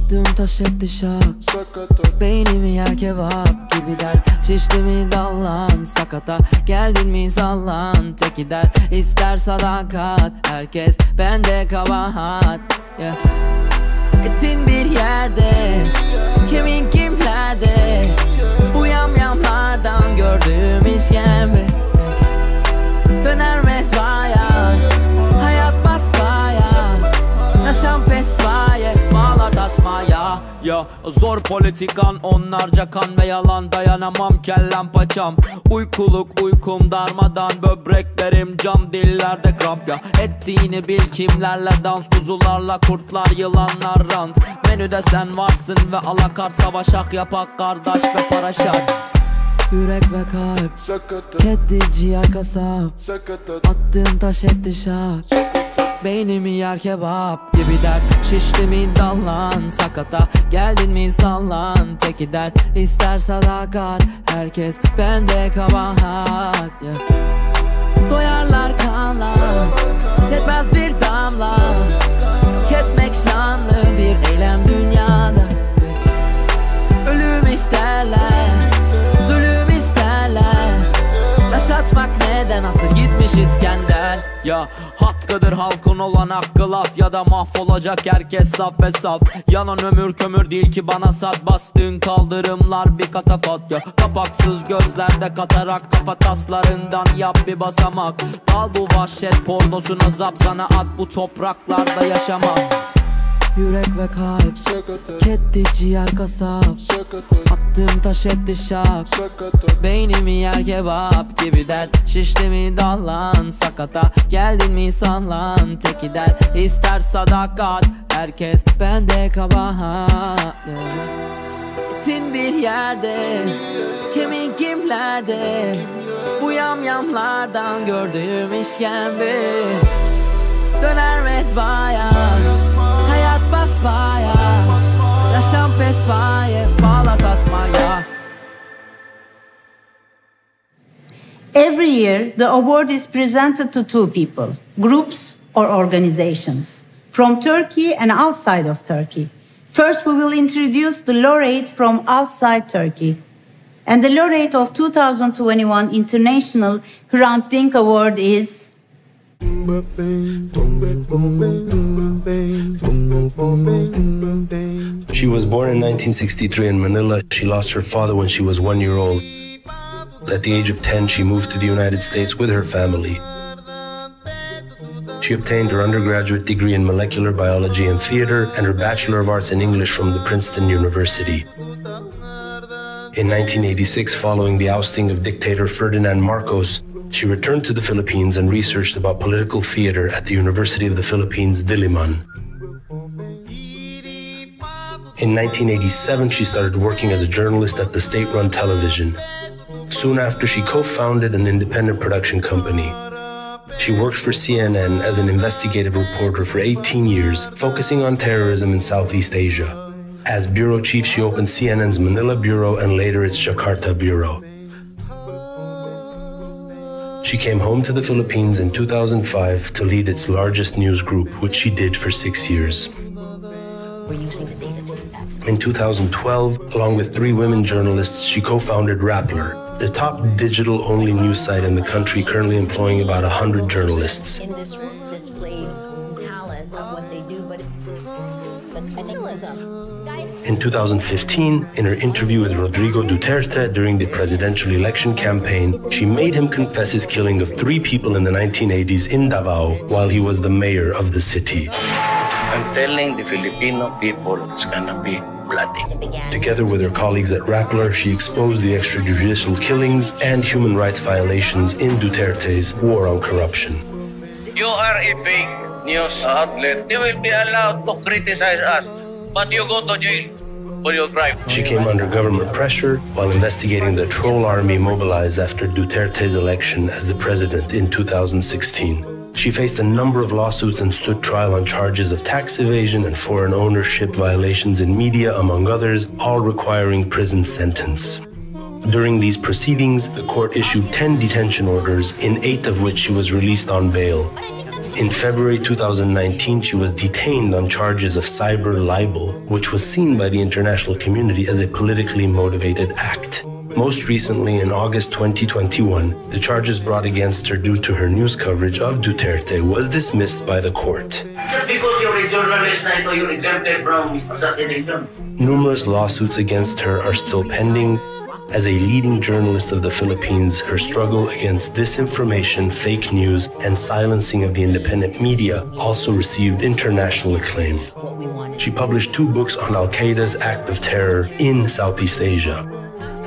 Attığım taş etti şak. Beynimi yer kebap gibi der. Şişti mi dallan sakata. Geldin mi sallan tek der. İster sadakat. Herkes bende kabahat, yeah. Etin bir yerde, kimin kimlerde. Bu yamyamlardan gördüğüm işkembe. Döner mezbaya, hayat basbaya. Yaşam pespaye, bağlar tasmaya. Ya zor politikan, onlarca kan ve yalan. Dayanamam kellem paçam. Uykuluk uykum darmadan. Böbreklerim cam, dillerde kramp ya. Ettiğini bil kimlerle dans. Kuzularla kurtlar, yılanlar rant. Menüde sen varsın ve alakart. Savaşak yapak kardeş ve paraşat. Yürek ve kalp, kedi ciğer kasap. Attığım taş etti şak. Beynimi yer kebap gibi der. Şişti mi dallan sakata. Geldin mi sallan tek der. İster sadakat. Herkes bende kabahat, yeah. Doyarlar kanla, yetmez bir damla. Yok etmek şanlı bir eylem dünyada. Ölüm isterler, zulüm isterler. Yaşatmak neden asır gitmiş İskender. Ya hakkıdır halkın olan hakkı laf. Ya da mahvolacak herkes saf ve saf. Yanan ömür kömür değil ki bana sat. Bastığın kaldırımlar bir katafat ya. Kapaksız gözlerde katarak. Kafa taslarından yap bir basamak. Dal bu vahşet pornosuna zap. Sana at bu topraklarda yaşamak. Yürek ve kalp, kedi ciğer kasap. Attığım taş etti şak. Beynimi yer kebap gibi der. Şişti mi dallan sakata. Geldin mi sallan tek der. İster sadakat. Herkes bende kabahat, yeah. Etin bir yerde, kimin kimlerde. Bu yamyamlardan gördüğüm işkembe. Döner mezbaya, hayat basbaya. Yaşam pespaye, bağlar tasmaya. Every year, the award is presented to two people, groups or organizations, from Turkey and outside of Turkey. First, we will introduce the laureate from outside Turkey. And the laureate of 2021 International Hrant Dink Award is She was born in 1963 in Manila. She lost her father when she was 1 year old. At the age of 10, she moved to the United States with her family. She obtained her undergraduate degree in molecular biology and theater and her Bachelor of Arts in English from the Princeton University. In 1986, following the ousting of dictator Ferdinand Marcos, she returned to the Philippines and researched about political theater at the University of the Philippines, Diliman. In 1987, she started working as a journalist at the state-run television. Soon after, she co-founded an independent production company. She worked for CNN as an investigative reporter for 18 years, focusing on terrorism in Southeast Asia. As bureau chief, she opened CNN's Manila bureau and later its Jakarta bureau. She came home to the Philippines in 2005 to lead its largest news group, which she did for 6 years. In 2012, along with 3 women journalists, she co-founded Rappler, the top digital-only news site in the country, currently employing about 100 journalists. In this display talent of what they do, but in 2015, in her interview with Rodrigo Duterte during the presidential election campaign, she made him confess his killing of 3 people in the 1980s in Davao while he was the mayor of the city. I'm telling the Filipino people it's gonna be bloody. Together with her colleagues at Rappler, she exposed the extrajudicial killings and human rights violations in Duterte's war on corruption. You are a fake news outlet. You will be allowed to criticize us, but you go to jail for your crime. She came under government pressure while investigating the troll army mobilized after Duterte's election as the president in 2016. She faced a number of lawsuits and stood trial on charges of tax evasion and foreign ownership violations in media, among others, all requiring prison sentence. During these proceedings, the court issued 10 detention orders, in 8 of which she was released on bail. In February 2019, she was detained on charges of cyber libel, which was seen by the international community as a politically motivated act. Most recently, in August 2021, the charges brought against her due to her news coverage of Duterte was dismissed by the court. Just because you're a journalist, so you're exempted from assassination. Numerous lawsuits against her are still pending. As a leading journalist of the Philippines, her struggle against disinformation, fake news, and silencing of the independent media also received international acclaim. She published 2 books on Al-Qaeda's act of terror in Southeast Asia.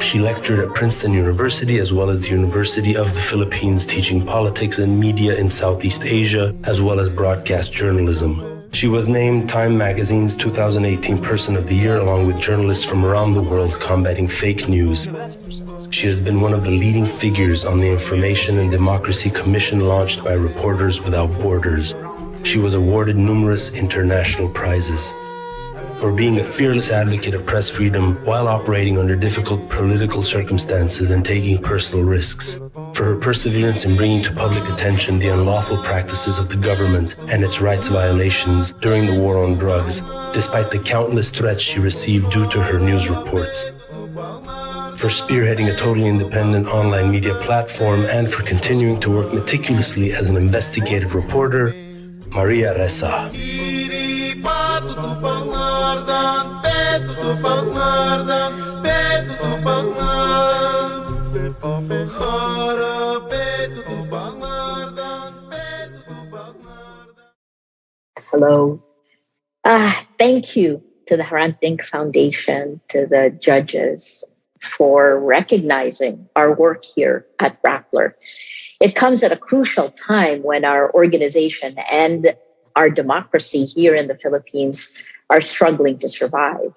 She lectured at Princeton University as well as the University of the Philippines, teaching politics and media in Southeast Asia, as well as broadcast journalism. She was named Time Magazine's 2018 Person of the Year along with journalists from around the world combating fake news. She has been one of the leading figures on the Information and Democracy Commission launched by Reporters Without Borders. She was awarded numerous international prizes. For being a fearless advocate of press freedom while operating under difficult political circumstances and taking personal risks. For her perseverance in bringing to public attention the unlawful practices of the government and its rights violations during the war on drugs, despite the countless threats she received due to her news reports. For spearheading a totally independent online media platform and for continuing to work meticulously as an investigative reporter, Maria Ressa. Hello. Thank you to the Hrant Dink Foundation, to the judges for recognizing our work here at Rappler. It comes at a crucial time when our organization and our democracy here in the Philippines are struggling to survive.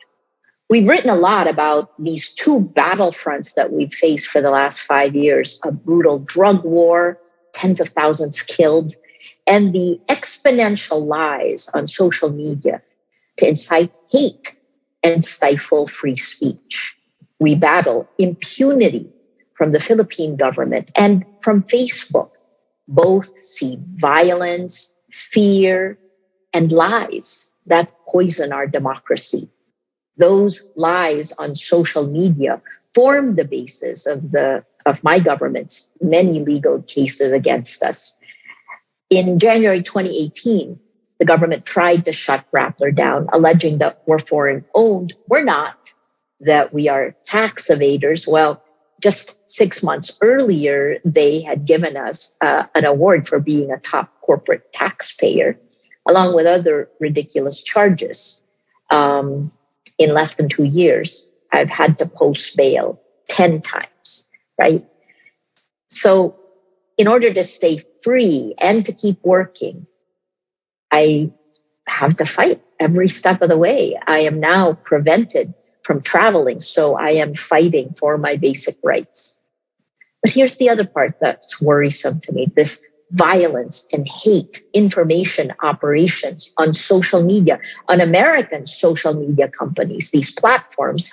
We've written a lot about these 2 battlefronts that we've faced for the last 5 years, a brutal drug war, tens of thousands killed, and the exponential lies on social media to incite hate and stifle free speech. We battle impunity from the Philippine government and from Facebook. Both see violence, fear, and lies that poison our democracy. Those lies on social media form the basis of my government's many legal cases against us. In January 2018, the government tried to shut Rappler down, alleging that we're foreign-owned. We're not, that we are tax evaders. Well, just 6 months earlier, they had given us an award for being a top corporate taxpayer, along with other ridiculous charges. In less than 2 years, I've had to post bail 10 times, right? So in order to stay free and to keep working, I have to fight every step of the way. I am now prevented from traveling, so I am fighting for my basic rights. But here's the other part that's worrisome to me, this violence and hate information operations on social media, on American social media companies. These platforms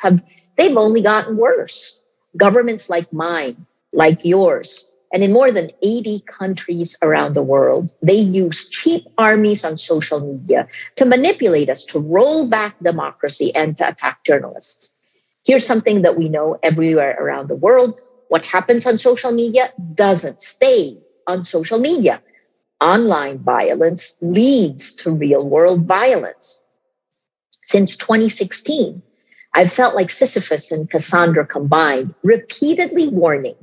they've only gotten worse. Governments like mine, like yours, and in more than 80 countries around the world, they use cheap armies on social media to manipulate us, to roll back democracy and to attack journalists. Here's something that we know everywhere around the world. What happens on social media doesn't stay on social media. Online violence leads to real-world violence. Since 2016, I've felt like Sisyphus and Cassandra combined, repeatedly warning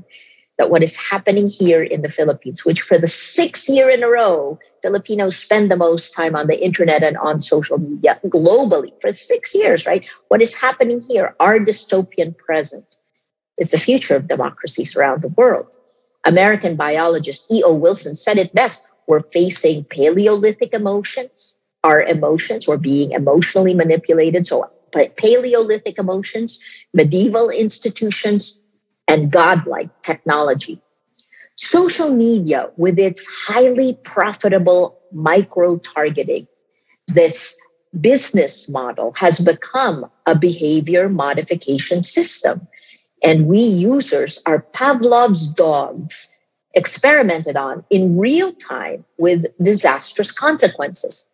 that what is happening here in the Philippines, which for the 6th year in a row, Filipinos spend the most time on the internet and on social media globally for 6 years, right? What is happening here, our dystopian present, is the future of democracies around the world. American biologist E.O. Wilson said it best. We're facing Paleolithic emotions. Our emotions, we're being emotionally manipulated. So Paleolithic emotions, medieval institutions, and godlike technology. Social media, with its highly profitable micro-targeting, this business model has become a behavior modification system. And we users are Pavlov's dogs experimented on in real time with disastrous consequences.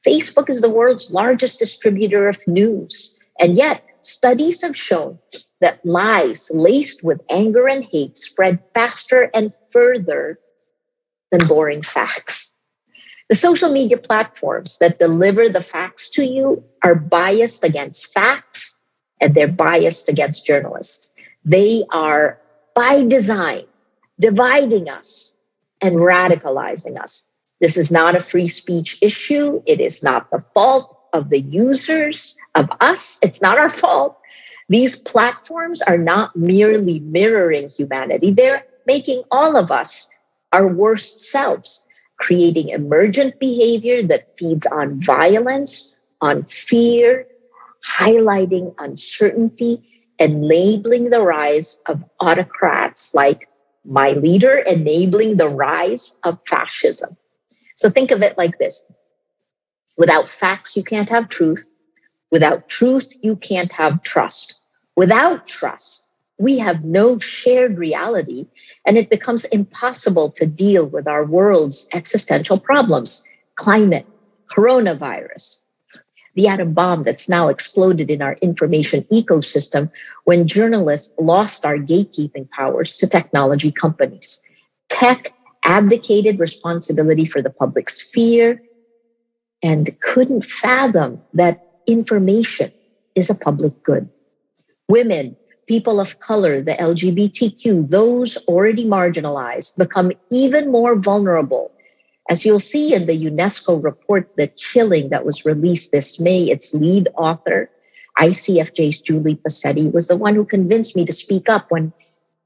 Facebook is the world's largest distributor of news, and yet studies have shown that lies laced with anger and hate spread faster and further than boring facts. The social media platforms that deliver the facts to you are biased against facts, and they're biased against journalists. They are, by design, dividing us and radicalizing us. This is not a free speech issue. It is not the fault of the users, of us. It's not our fault. These platforms are not merely mirroring humanity. They're making all of us our worst selves, creating emergent behavior that feeds on violence, on fear, highlighting uncertainty, and labeling the rise of autocrats like my leader, enabling the rise of fascism. So think of it like this. Without facts, you can't have truth. Without truth, you can't have trust. Without trust, we have no shared reality, and it becomes impossible to deal with our world's existential problems: climate, coronavirus, the atom bomb that's now exploded in our information ecosystem when journalists lost our gatekeeping powers to technology companies. Tech abdicated responsibility for the public sphere and couldn't fathom that information is a public good. Women, people of color, the LGBTQ, those already marginalized, become even more vulnerable. As you'll see in the UNESCO report, The Chilling, that was released this May, its lead author, ICFJ's Julie Passetti, was the one who convinced me to speak up when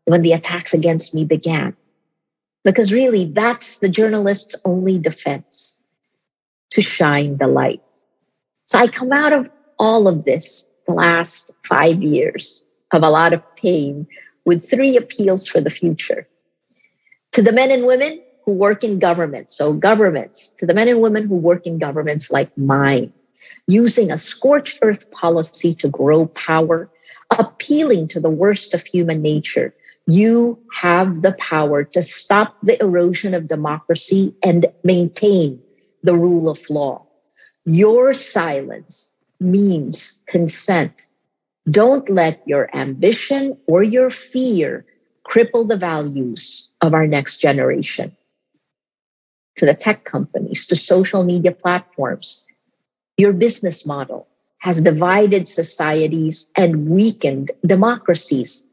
the attacks against me began. Because really, that's the journalist's only defense, to shine the light. So I come out of all of this, the last 5 years of a lot of pain, with 3 appeals for the future. To the men and women who work in government, so governments, to the men and women who work in governments like mine, using a scorched earth policy to grow power, appealing to the worst of human nature. You have the power to stop the erosion of democracy and maintain the rule of law. Your silence means consent. Don't let your ambition or your fear cripple the values of our next generation. To the tech companies, to social media platforms, your business model has divided societies and weakened democracies.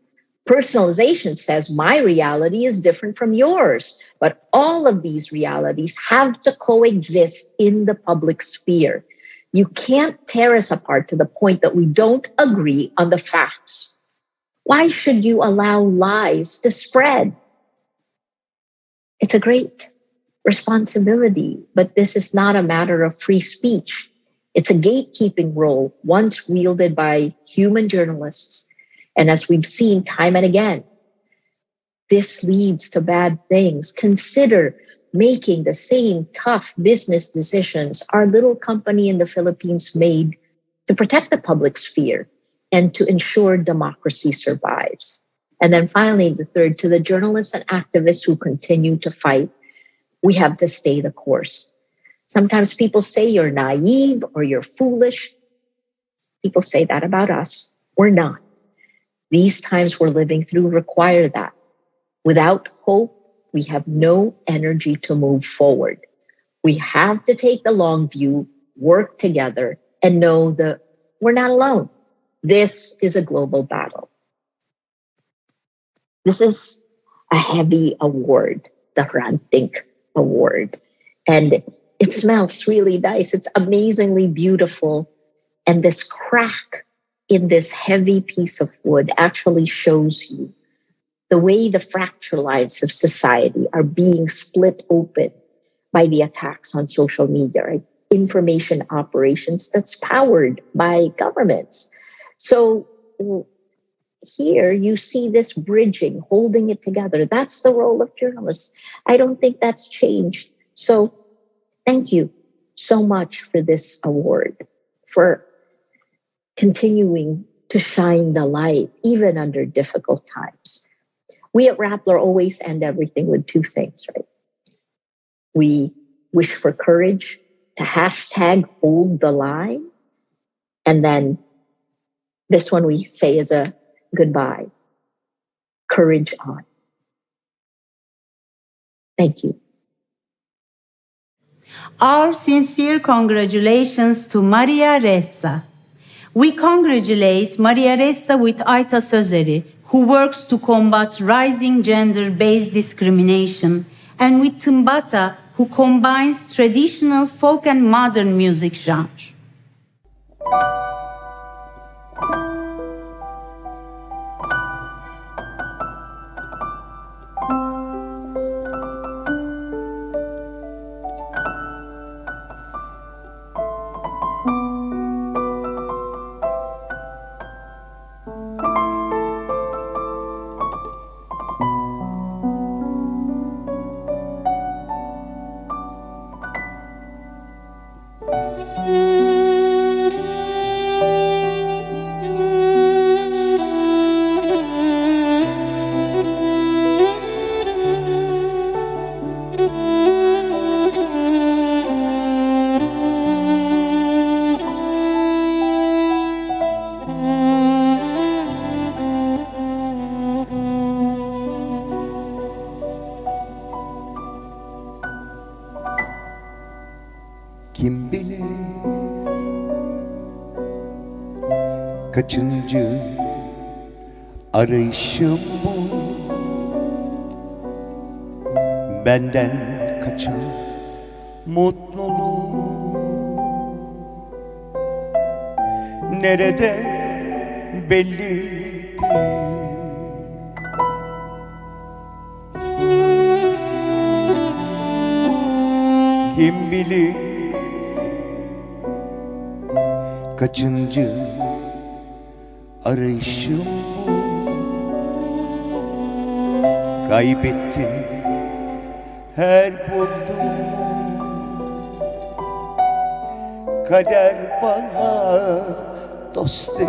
Personalization says my reality is different from yours, but all of these realities have to coexist in the public sphere. You can't tear us apart to the point that we don't agree on the facts. Why should you allow lies to spread? It's a great responsibility, but this is not a matter of free speech. It's a gatekeeping role once wielded by human journalists. And as we've seen time and again, this leads to bad things. Consider making the same tough business decisions our little company in the Philippines made to protect the public sphere and to ensure democracy survives. And then finally, the third, to the journalists and activists who continue to fight, we have to stay the course. Sometimes people say you're naive or you're foolish. People say that about us. We're not. These times we're living through require that. Without hope, we have no energy to move forward. We have to take the long view, work together, and know that we're not alone. This is a global battle. This is a heavy award, the Hrant Dink Award. And it smells really nice. It's amazingly beautiful. And this crack in this heavy piece of wood actually shows you the way the fracture lines of society are being split open by the attacks on social media, right? Information operations that's powered by governments. So here you see this bridging, holding it together. That's the role of journalists. I don't think that's changed. So thank you so much for this award, for continuing to shine the light, even under difficult times. We at Rappler always end everything with two things, right? We wish for courage to hashtag hold the line. And then this one we say is a goodbye. Courage on. Thank you. Our sincere congratulations to Maria Ressa. We congratulate Maria Ressa with Ayta Sözeri, who works to combat rising gender-based discrimination, and with Timbata, who combines traditional folk and modern music genres. Kim bilir kaçıncı arayışım bu, benden kaçan mutluluğum nerede belli değil. Kim bilir kaçıncı arayışım bu, kaybettim her bulduğumu, kader bana dost değil.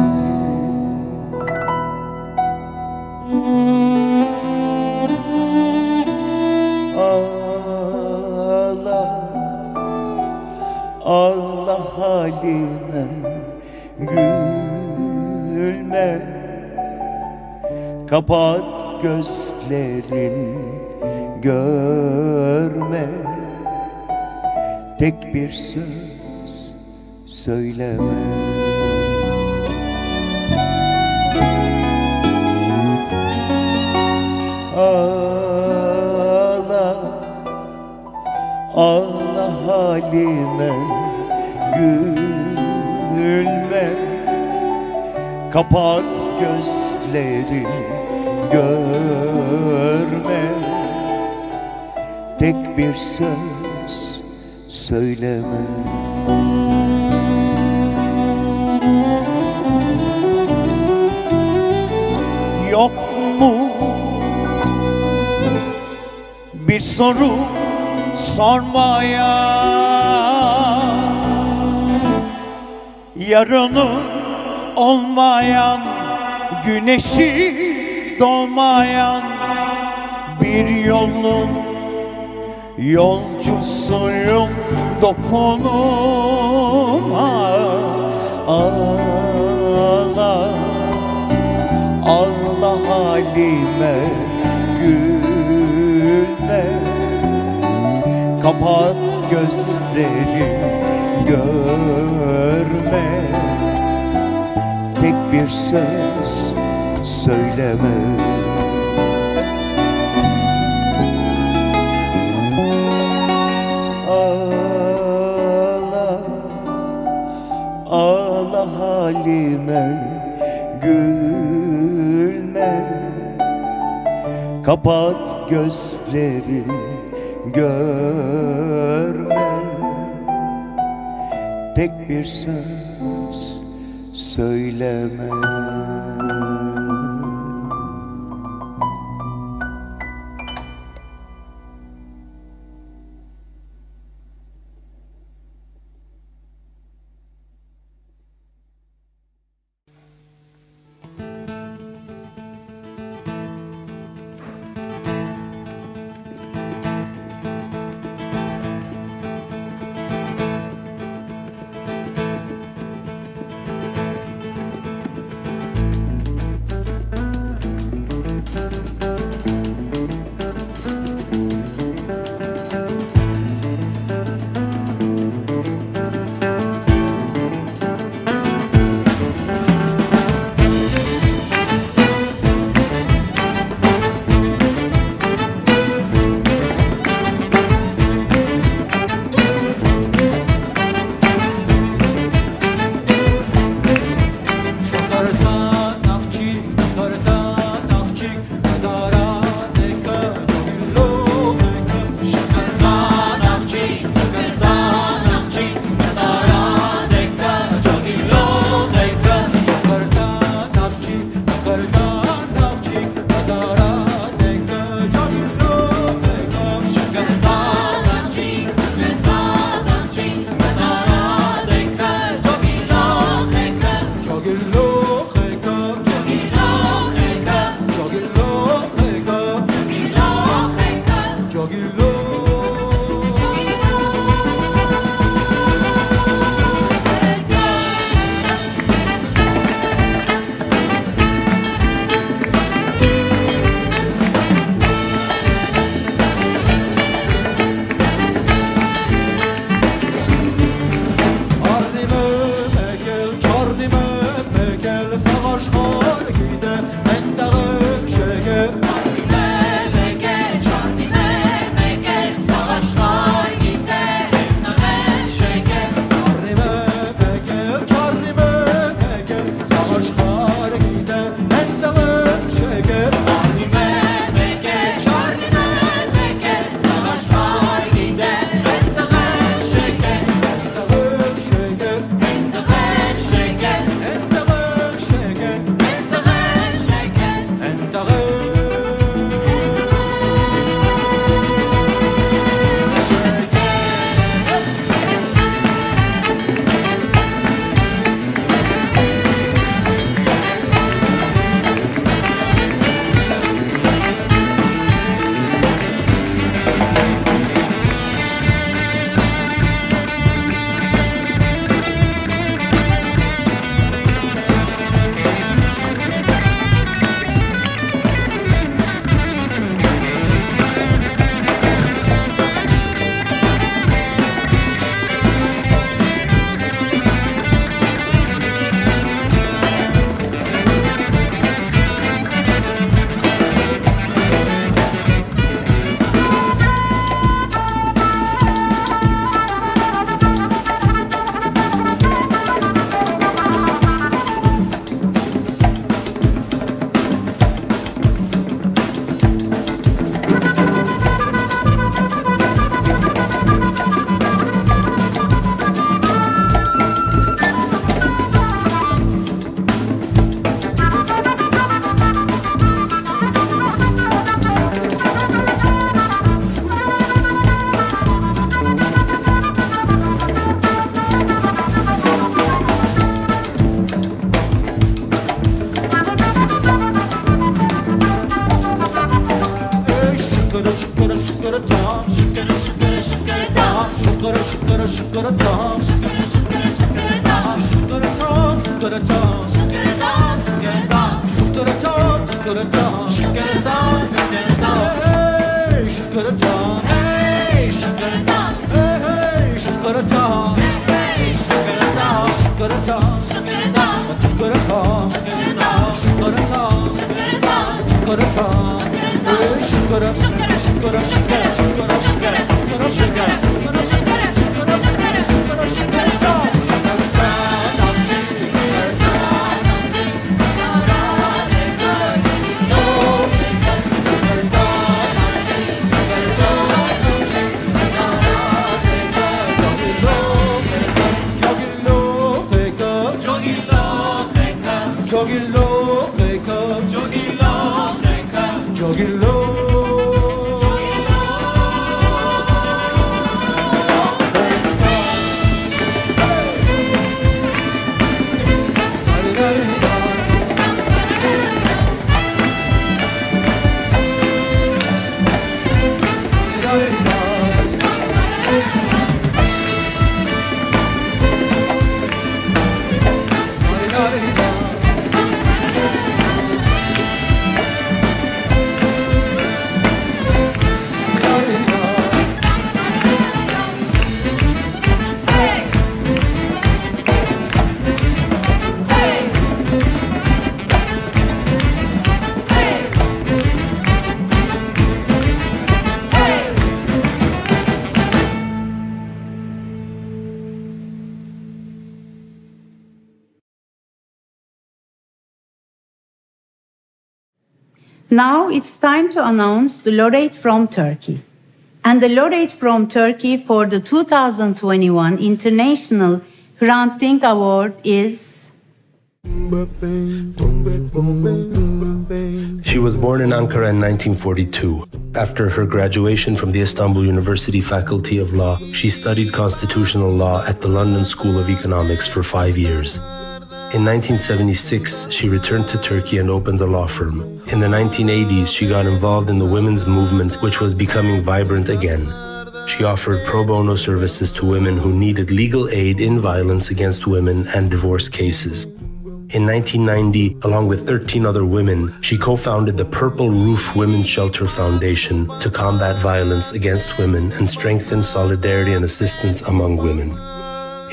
Ağla, ağla halime, gülme, kapat gözlerin, görme, tek bir söz söyleme. Ağla, ağla halime, gülme, kapat gözlerin, görme, tek bir söz söyleme. Yok mu bir soru sormaya, yarını olmayan, güneşi doğmayan bir yolun yolcusuyum, dokunma. Ağla, ağla halime, gülme, kapat gözlerin, görme, tek bir söz söyleme. Ağla, ağla halime, gülme, kapat gözleri, görme, tek bir söz söyleme. Now it's time to announce the laureate from Turkey. And the laureate from Turkey for the 2021 International Hrant Dink Award is... She was born in Ankara in 1942. After her graduation from the Istanbul University Faculty of Law, she studied constitutional law at the London School of Economics for 5 years. In 1976, she returned to Turkey and opened a law firm. In the 1980s, she got involved in the women's movement, which was becoming vibrant again. She offered pro bono services to women who needed legal aid in violence against women and divorce cases. In 1990, along with 13 other women, she co-founded the Purple Roof Women's Shelter Foundation to combat violence against women and strengthen solidarity and assistance among women.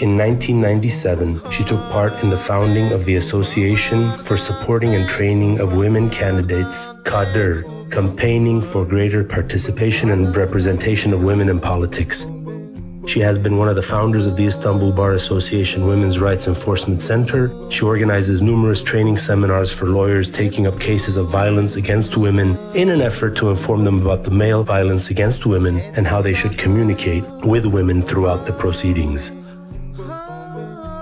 In 1997, she took part in the founding of the Association for Supporting and Training of Women Candidates, KADR, campaigning for greater participation and representation of women in politics. She has been one of the founders of the Istanbul Bar Association Women's Rights Enforcement Center. She organizes numerous training seminars for lawyers taking up cases of violence against women in an effort to inform them about the male violence against women and how they should communicate with women throughout the proceedings.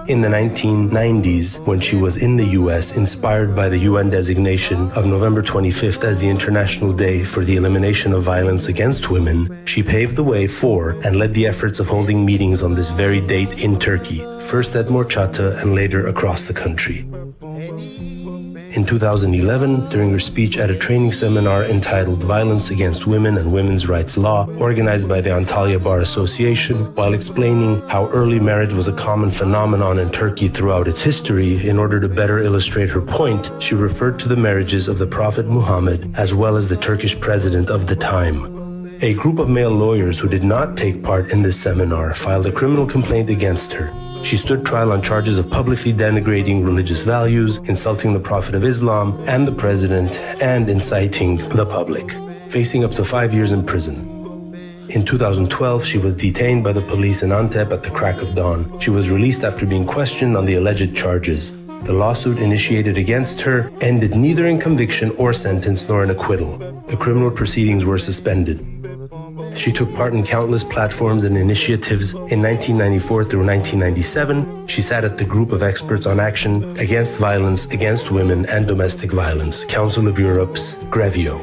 In the 1990s, when she was in the US, inspired by the UN designation of November 25th as the International Day for the Elimination of Violence Against Women, she paved the way for and led the efforts of holding meetings on this very date in Turkey, first at Morçata and later across the country. In 2011, during her speech at a training seminar entitled Violence Against Women and Women's Rights Law, organized by the Antalya Bar Association, while explaining how early marriage was a common phenomenon in Turkey throughout its history, in order to better illustrate her point, she referred to the marriages of the Prophet Muhammad as well as the Turkish president of the time. A group of male lawyers who did not take part in this seminar filed a criminal complaint against her. She stood trial on charges of publicly denigrating religious values, insulting the Prophet of Islam and the President, and inciting the public, facing up to 5 years in prison. In 2012, she was detained by the police in Antep at the crack of dawn. She was released after being questioned on the alleged charges. The lawsuit initiated against her ended neither in conviction or sentence nor in acquittal. The criminal proceedings were suspended. She took part in countless platforms and initiatives. In 1994 through 1997, she sat at the Group of Experts on Action Against Violence Against Women and Domestic Violence, Council of Europe's GREVIO.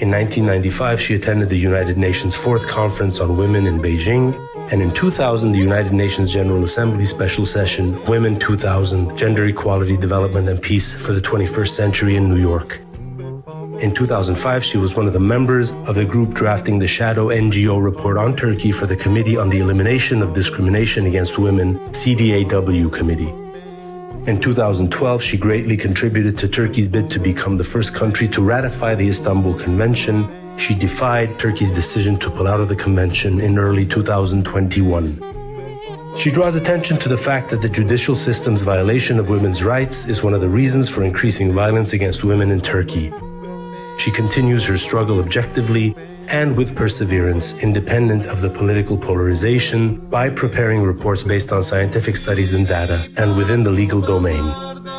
In 1995, she attended the United Nations 4th Conference on Women in Beijing, and in 2000, the United Nations General Assembly Special Session, Women 2000, Gender Equality, Development and Peace for the 21st Century in New York. In 2005, she was one of the members of the group drafting the Shadow NGO report on Turkey for the Committee on the Elimination of Discrimination Against Women, CDAW Committee. In 2012, she greatly contributed to Turkey's bid to become the first country to ratify the Istanbul Convention. She defied Turkey's decision to pull out of the convention in early 2021. She draws attention to the fact that the judicial system's violation of women's rights is one of the reasons for increasing violence against women in Turkey. She continues her struggle objectively and with perseverance, independent of the political polarization, by preparing reports based on scientific studies and data, and within the legal domain.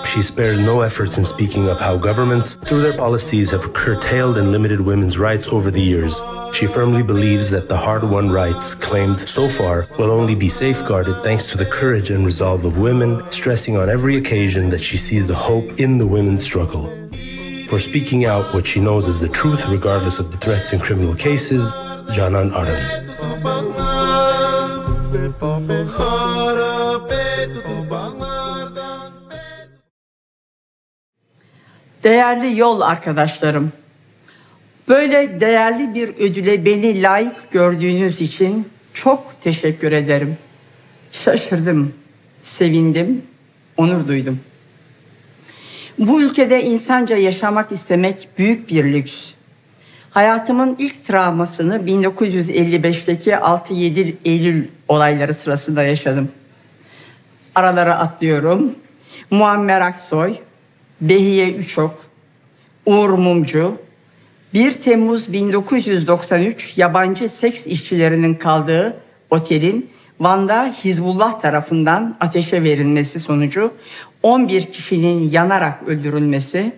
She spares no efforts in speaking up how governments, through their policies, have curtailed and limited women's rights over the years. She firmly believes that the hard-won rights claimed so far will only be safeguarded thanks to the courage and resolve of women, stressing on every occasion that she sees the hope in the women's struggle. For speaking out what she knows is the truth, regardless of the threats in criminal cases, Canan Aran. Değerli yol arkadaşlarım, böyle değerli bir ödüle beni layık gördüğünüz için çok teşekkür ederim. Şaşırdım, sevindim, onur duydum. Bu ülkede insanca yaşamak istemek büyük bir lüks. Hayatımın ilk travmasını 1955'teki 6-7 Eylül olayları sırasında yaşadım. Aralara atlıyorum. Muammer Aksoy, Behiye Üçok, Uğur Mumcu, 1 Temmuz 1993 yabancı seks işçilerinin kaldığı otelin Van'da Hizbullah tarafından ateşe verilmesi sonucu 11 kişinin yanarak öldürülmesi,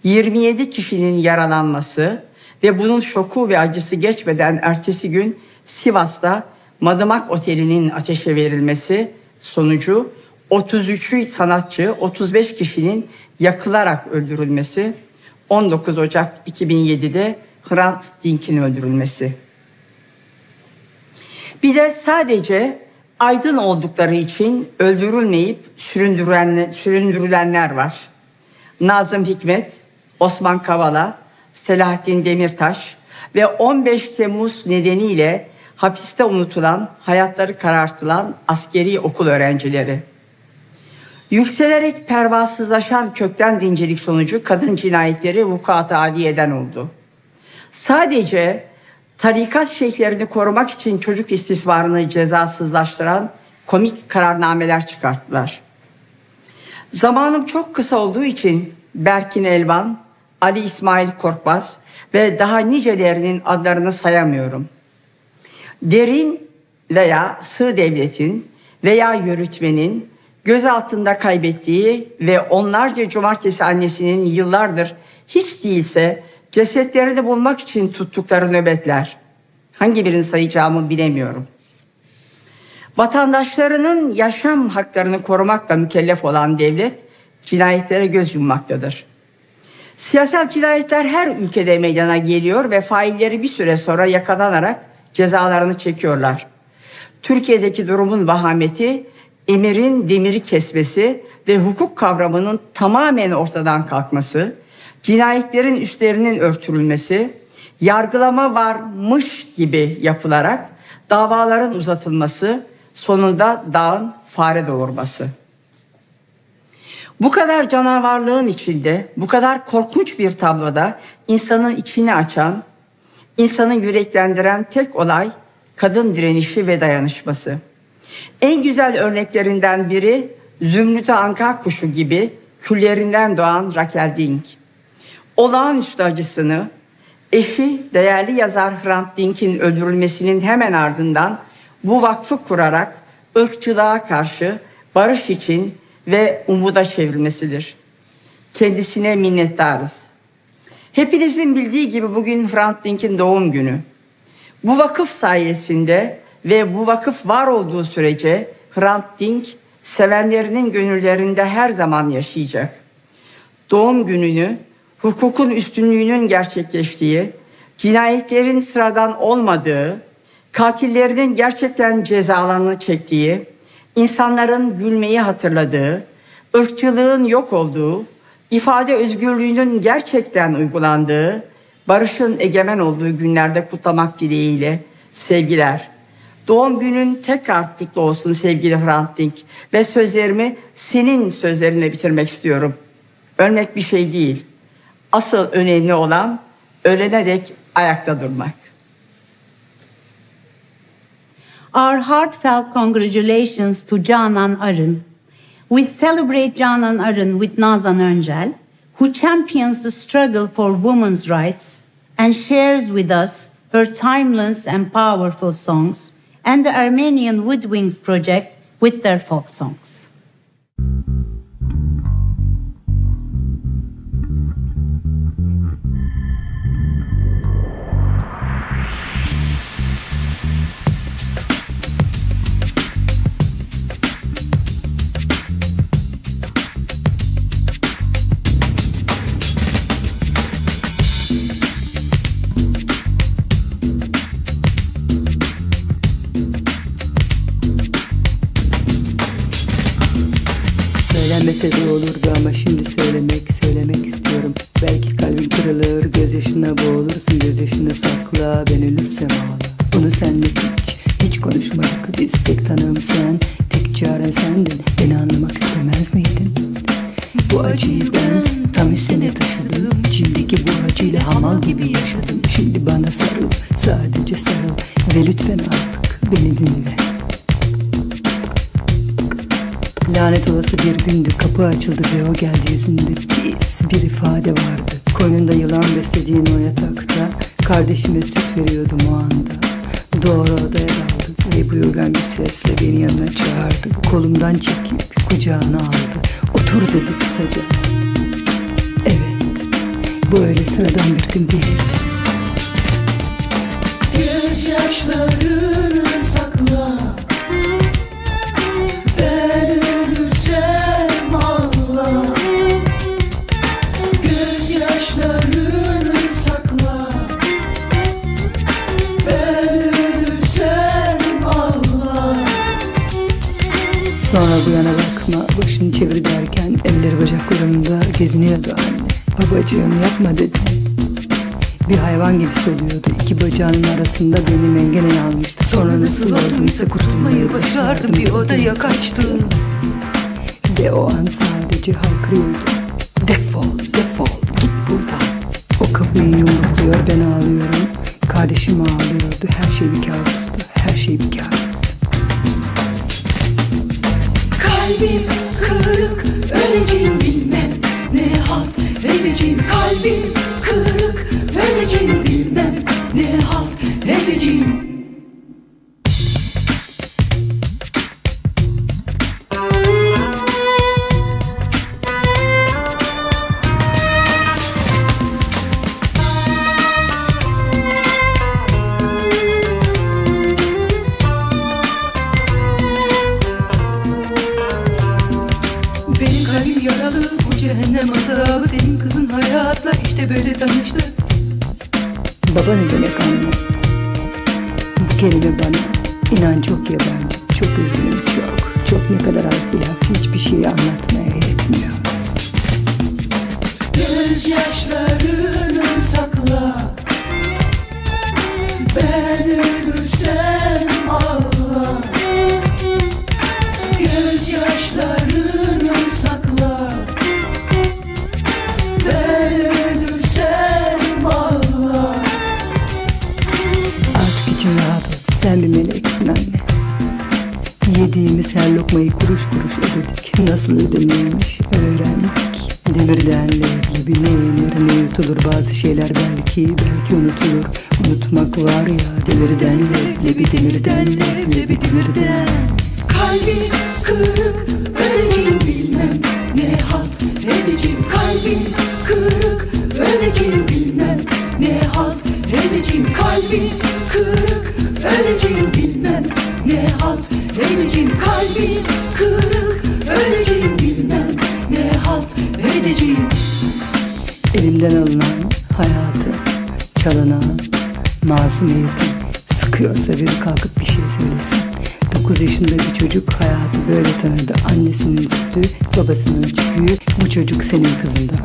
27 kişinin yaralanması ve bunun şoku ve acısı geçmeden ertesi gün Sivas'ta Madımak Oteli'nin ateşe verilmesi sonucu 33 sanatçı, 35 kişinin yakılarak öldürülmesi, 19 Ocak 2007'de Hrant Dink'in öldürülmesi. Bir de sadece aydın oldukları için öldürülmeyip süründürülenler var. Nazım Hikmet, Osman Kavala, Selahattin Demirtaş ve 15 Temmuz nedeniyle hapiste unutulan, hayatları karartılan askeri okul öğrencileri. Yükselerek pervasızlaşan kökten dincilik sonucu kadın cinayetleri vukuat-ı adiyeden oldu. Sadece tarikat şeyhlerini korumak için çocuk istismarını cezasızlaştıran komik kararnameler çıkarttılar. Zamanım çok kısa olduğu için Berkin Elvan, Ali İsmail Korkmaz ve daha nicelerinin adlarını sayamıyorum. Derin veya sığ devletin veya yürütmenin gözaltında kaybettiği ve onlarca cumartesi annesinin yıllardır hiç değilse cesetlerini bulmak için tuttukları nöbetler. Hangi birini sayacağımı bilemiyorum. Vatandaşlarının yaşam haklarını korumakla mükellef olan devlet cinayetlere göz yummaktadır. Siyasal cinayetler her ülkede meydana geliyor ve failleri bir süre sonra yakalanarak cezalarını çekiyorlar. Türkiye'deki durumun vahameti, emirin demiri kesmesi ve hukuk kavramının tamamen ortadan kalkması, cinayetlerin üstlerinin örtülmesi, yargılama varmış gibi yapılarak davaların uzatılması, sonunda dağın fare doğurması. Bu kadar canavarlığın içinde, bu kadar korkunç bir tabloda insanın içini açan, insanı yüreklendiren tek olay kadın direnişi ve dayanışması. En güzel örneklerinden biri Zümrüt-i Anka kuşu gibi küllerinden doğan Raquel Dink. Olağanüstü acısını eşi değerli yazar Hrant Dink'in öldürülmesinin hemen ardından bu vakfı kurarak ırkçılığa karşı barış için ve umuda çevrilmesidir. Kendisine minnettarız. Hepinizin bildiği gibi bugün Hrant Dink'in doğum günü. Bu vakıf sayesinde ve bu vakıf var olduğu sürece Hrant Dink sevenlerinin gönüllerinde her zaman yaşayacak. Doğum gününü hukukun üstünlüğünün gerçekleştiği, cinayetlerin sıradan olmadığı, katillerinin gerçekten cezalarını çektiği, insanların gülmeyi hatırladığı, ırkçılığın yok olduğu, ifade özgürlüğünün gerçekten uygulandığı, barışın egemen olduğu günlerde kutlamak dileğiyle sevgiler. Doğum günün tekrar kutlu olsun sevgili Hrant Dink ve sözlerimi senin sözlerinle bitirmek istiyorum. Ölmek bir şey değil. Asıl önemli olan ölene dek ayakta durmak. Our heartfelt congratulations to Canan Arın. We celebrate Canan Arın with Nazan Öncel, who champions the struggle for women's rights and shares with us her timeless and powerful songs, and the Armenian Woodwings project with their folk songs. Söylenmese de olurdu ama şimdi söylemek istiyorum. Belki kalbin kırılır, gözyaşına boğulursun, gözyaşını sakla, ben ölürsem ağla. Bunu senle hiç konuşmadık, biz tek tanığım sen, tek çarem sendin. Beni anlamak istemez miydin? Bu acıyı ben tam üstüne taşıdım, içimdeki bu acıyla hamal gibi yaşadım. Şimdi bana sarıl, sadece sarıl ve lütfen artık beni dinle. Lanet olası bir gündü, kapı açıldı ve o geldi, yüzünde pis bir ifade vardı. Koynunda yılan beslediğin o yatakta kardeşime süt veriyordum o anda. Doğru odaya daldı ve buyurgan bir sesle beni yanına çağırdı. Kolumdan çekip kucağına aldı. Otur dedi kısaca. Evet, bu öyle sıradan bir gün değildi. Gözyaşlarını sakla, ben ölürsem ağla. Gözyaşlarını sakla, ben ölürsem ağla. Sonra bu yana bakma, başını çevir derken elleri bacaklarımda geziniyordu anne. Babacığım yapma dedi. Bir hayvan gibi soluyordu. İki bacağının arasında beni mengeneye almıştı. Sonra nasıl olduysa kurtulmayı başardım. Bir odaya kaçtım. Ve o an sadece haykırıyordu. Defol, defol, git buradan. O kapıyı yumrukluyor, ben ağlıyorum. Kardeşim ağlıyordu. Her şey bir kabustu. Her şey bir kabus. Kalbim kırık, öleceğim bilmem ne halt edeceğim. Kalbim kırık, öleceğim bilmem ne halt edeceğim. Cehennem azabı senin kızın hayatla işte böyle tanıştı. Baba ne demek anne? Bu kelime bana inan çok yabancı. Çok üzgünüm, çok ne kadar az bir laf hiçbir şeyi anlatmaya yetmiyor. Gözyaşlarını sakla, ben ölürsem ağla. Gözyaşlarını sakla, ben ölürsem ağla. Artık için rahat olsun, sen bir meleksin anne. Yediğimiz her lokmayı kuruş kuruş ödedik. Nasıl ödenilmiş öğrendik. Demirden leblebi ne yenir ne yutulur. Bazı şeyler belki unutulur. Unutmak var ya demirden leblebi, demirden leblebi, demirden. Kalbim kırık, öleceğim bilmem ne halt edeceğim. Kalbim kırık, öleceğim bilmem ne halt edeceğim. Kalbim kırık, öleceğim bilmem ne halt edeceğim. Kalbim kırık, öleceğim bilmem ne halt edeceğim. Elimden alınan hayatı, çalınan masumiyeti sıkıyorsa biri kalkıp bir şey söylesin. 9 yaşında bir çocuk hayatı böyle tanıdı. Annesinin sütü, babasının çüküğü. Bu çocuk senin kızından.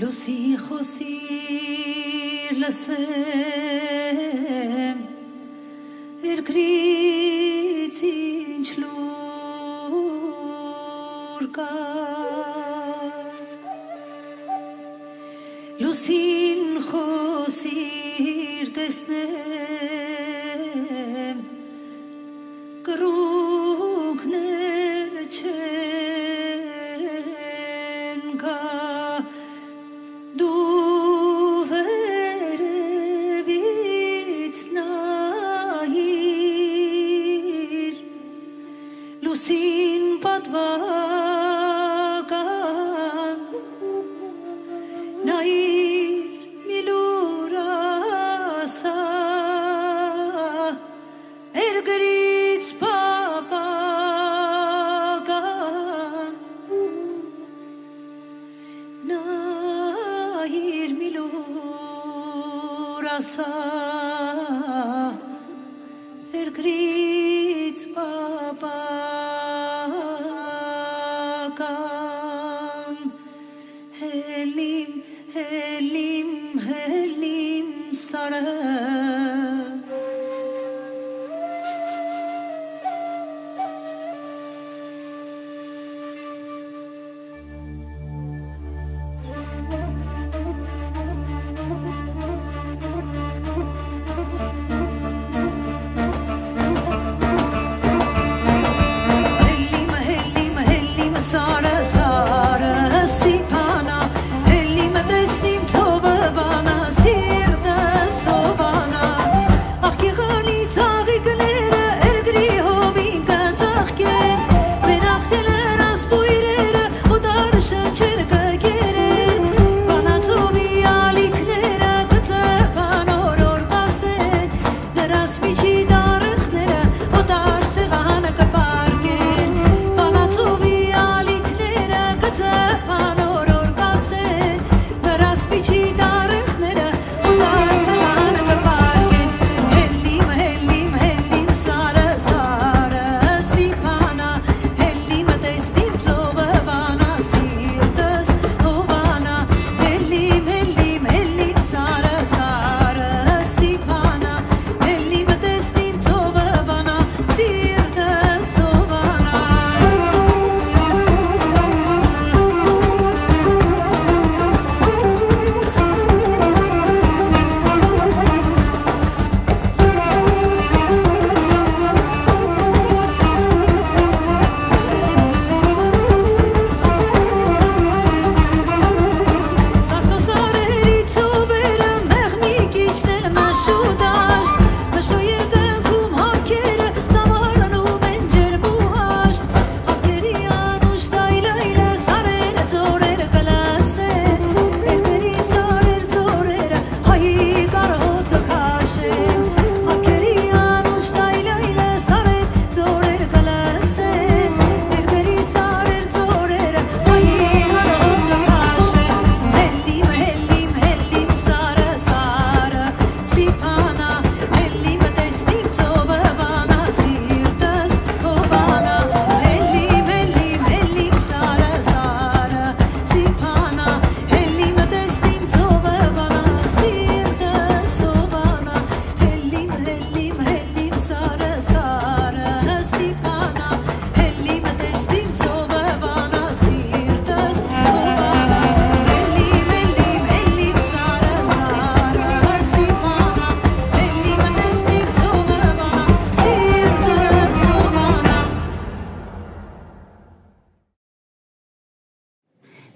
Lucy Josir lasem kritin lurka Lucin Josir tesnem krugner chenka Lucin գրից պապական նահիր միլուր ասա գրից պապական հելիմ, հելիմ, հելիմ սարը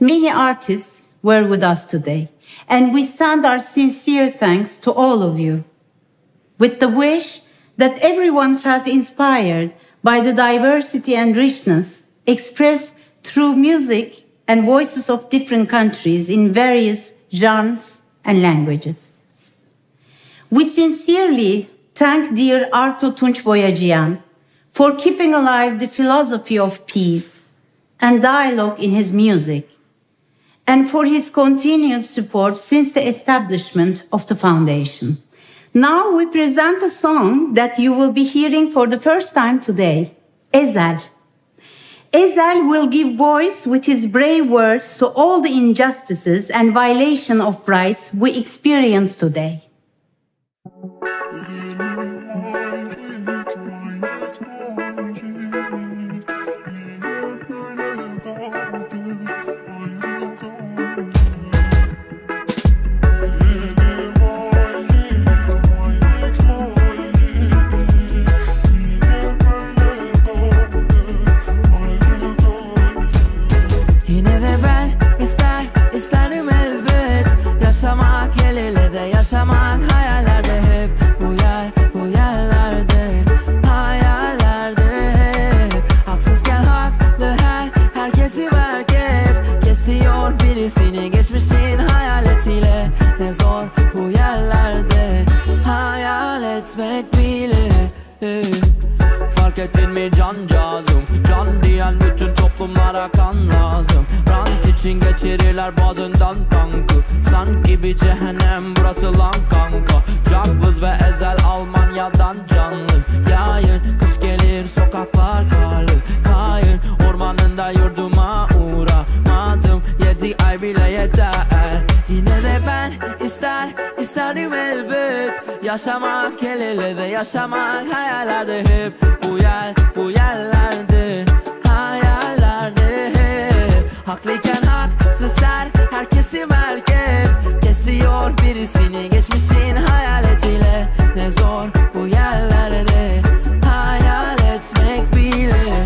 Many artists were with us today, and we send our sincere thanks to all of you, with the wish that everyone felt inspired by the diversity and richness expressed through music and voices of different countries in various genres and languages. We sincerely thank dear Arto Tunç Boyajian for keeping alive the philosophy of peace and dialogue in his music, and for his continued support since the establishment of the foundation. Now we present a song that you will be hearing for the first time today, Ezel. Ezel will give voice with his brave words to all the injustices and violation of rights we experience today. Yaşamak hayallerde hep bu yerlerde hayallerde hep haksızken haklı herkesi merkez kesiyor birisini geçmişin hayaletiyle ne zor bu yerlerde hayal etmek bile Fark ettin mi cancağızım? Can diyen bütün toplumlara kan lazım. Rant için geçirirler boğazından tankı. Sanki bir cehennem burası lan kanka. Cakvız ve Ezel Almanya'dan canlı. Yayın kış gelir sokaklar karlı. Kayın ormanında yurduma uğramadım. 7 ay bile yeter. Yine de ben isterdim elbet. Yaşamak el ele de yaşamak hayallerde hep. Bu yerlerde hayallerde hep. Haklıyken haksız herkesi merkez. Kesiyor birisini geçmişin hayaletiyle. Ne zor bu yerlerde hayal etmek bile.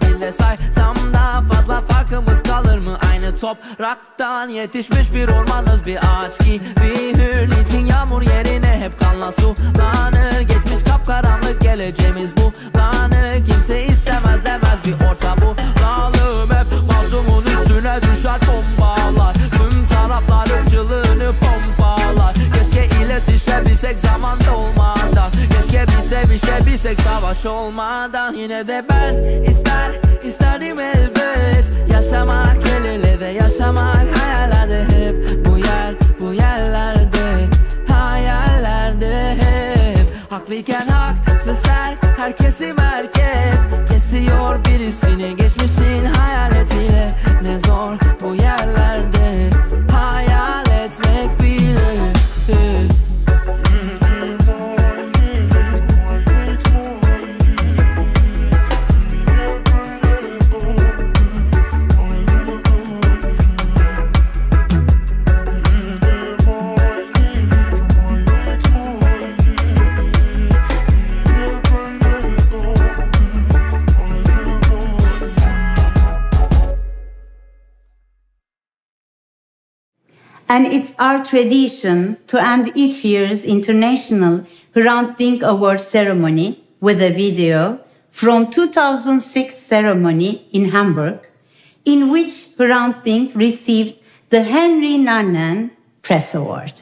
Dilde saysam daha fazla farkımız kalır mı? Aynı topraktan yetişmiş bir ormanız. Bir ağaç gibi hür. Niçin yağmur yerine hep kanla sulanır? Gitmiş kapkaranlık geleceğimiz bulanık. Kimse istemez demez bir orta bulalım. Hep masumun üstüne düşer bombalar. Tüm taraflar ırkçılığını pompalar. Keşke iletişebilsek zamanda olmadan. Keşke bilsek savaş olmadan. Yine de ben isterdim elbet. Yaşamak el ele de yaşamak hayallerde hep. Bu yerlerde hayallerde hep. Haklıyken haksız herkesi merkez. Kesiyor birisini geçmişin hayaletiyle. Ne zor bu yerlerde hayal etmek bile. And it's our tradition to end each year's International Hrant Dink Award ceremony with a video from 2006 ceremony in Hamburg, in which Hrant Dink received the Henry Nannen Press Award.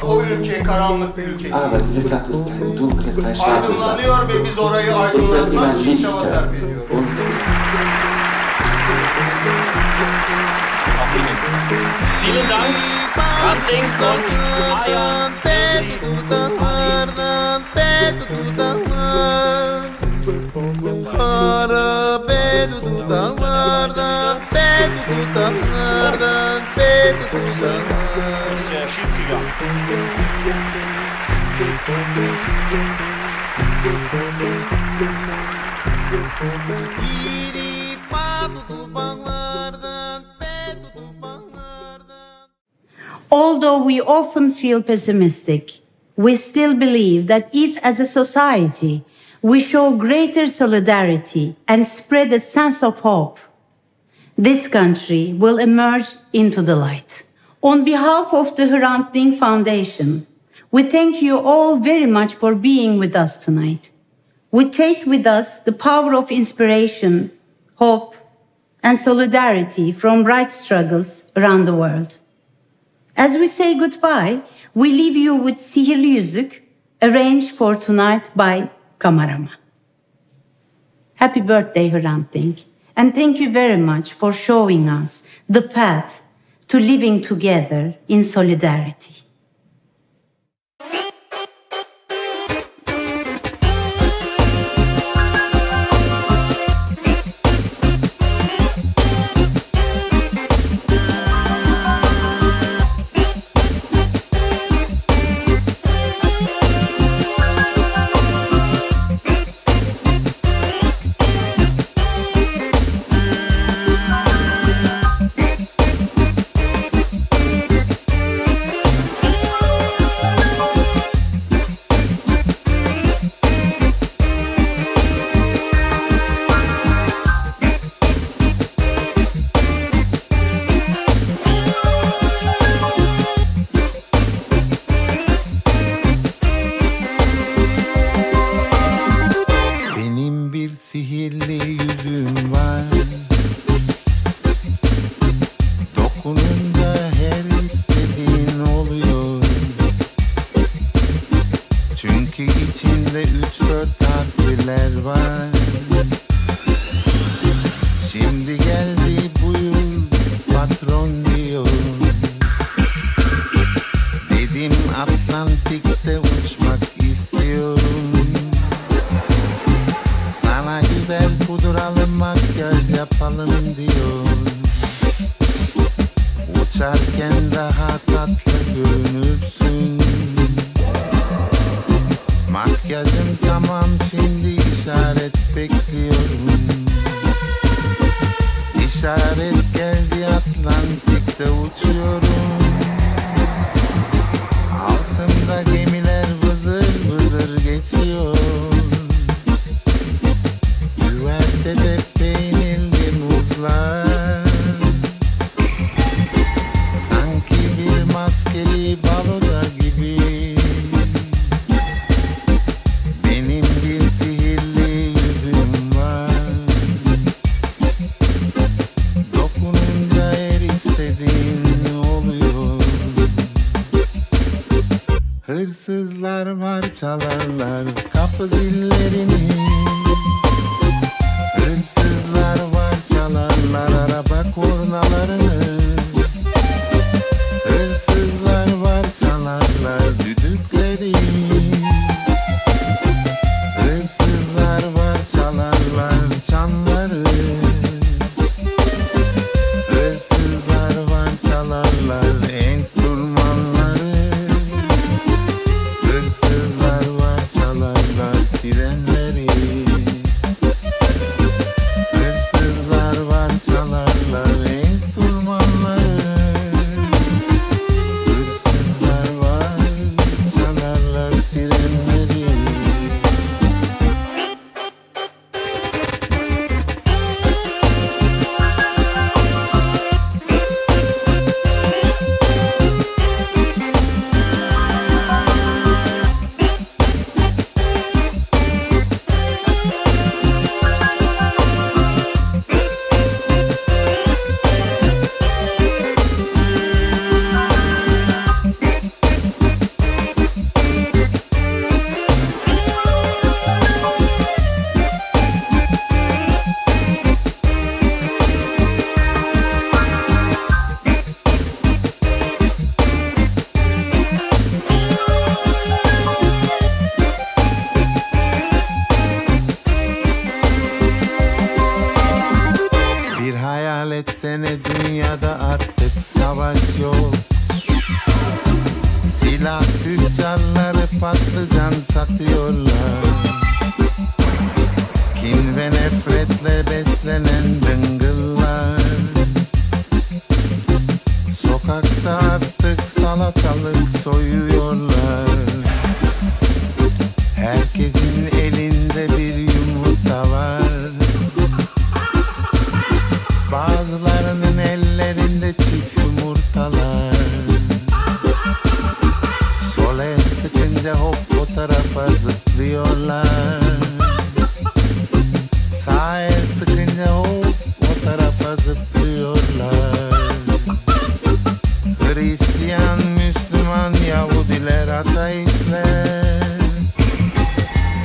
O ülke karanlık bir ülke. Aydınlanıyor ve biz orayı aydınlatmak için çaba sarf ediyoruz. Vielen Dank, Hrant Dink und Ayhan. Das ist ja schief gegangen. Although we often feel pessimistic, we still believe that if as a society we show greater solidarity and spread a sense of hope, this country will emerge into the light. On behalf of the Hrant Dink Foundation, we thank you all very much for being with us tonight. We take with us the power of inspiration, hope, and solidarity from rights struggles around the world. As we say goodbye, we leave you with Sihirli Yüzük, arranged for tonight by Kamarama. Happy birthday, Hrant Dink, and thank you very much for showing us the path to living together in solidarity. Şimdi geldi buyur patron diyor. Dedim Atlantik'te uçmak istiyorum. Sana güzel pudralı makyaj yapalım diyor. Uçarken daha tatlı görünürsün. Makyajım tamam, şimdi işaret bekliyorum. İşaret geldi, Atlantik'te uçuyorum. Altımda gemiler vızır vızır geçiyor. Güvertede peynirli muzlar. Sanki bir maskeli baloda gibi. Benim bir sihirli yüzüm var. Dokununca her istediğin oluyor. Hırsızlar var, çalarlar kapı zillerini. Hırsızlar var, çalarlar araba kornalarını. Hırsızlar var, çalarlar düdükleri. Hırsızlar var, çalarlar çanları. Hırsızlar var, çalarlar enstrümanları. Hırsızlar var, çalarlar sirenleri. Hırsızlar var, çalarlar enstrümanları. Hırsızlar var, çalarlar sirenleri. Bir hayal etsene, dünyada artık savaş yok. Silah tüccarları patlıcan satıyorlar. Kin ve nefretle beslenen dıngıllar. Sokakta artık salatalık soyuyorlar. Herkesin elinde bir yumurta var. Bazılarının ellerinde çift yumurtalar. Sol el sıkınca hop o tarafa zıplıyorlar. Sağ el sıkınca hop o tarafa zıplıyorlar. Hristiyan, Müslüman, Yahudiler, ateistler.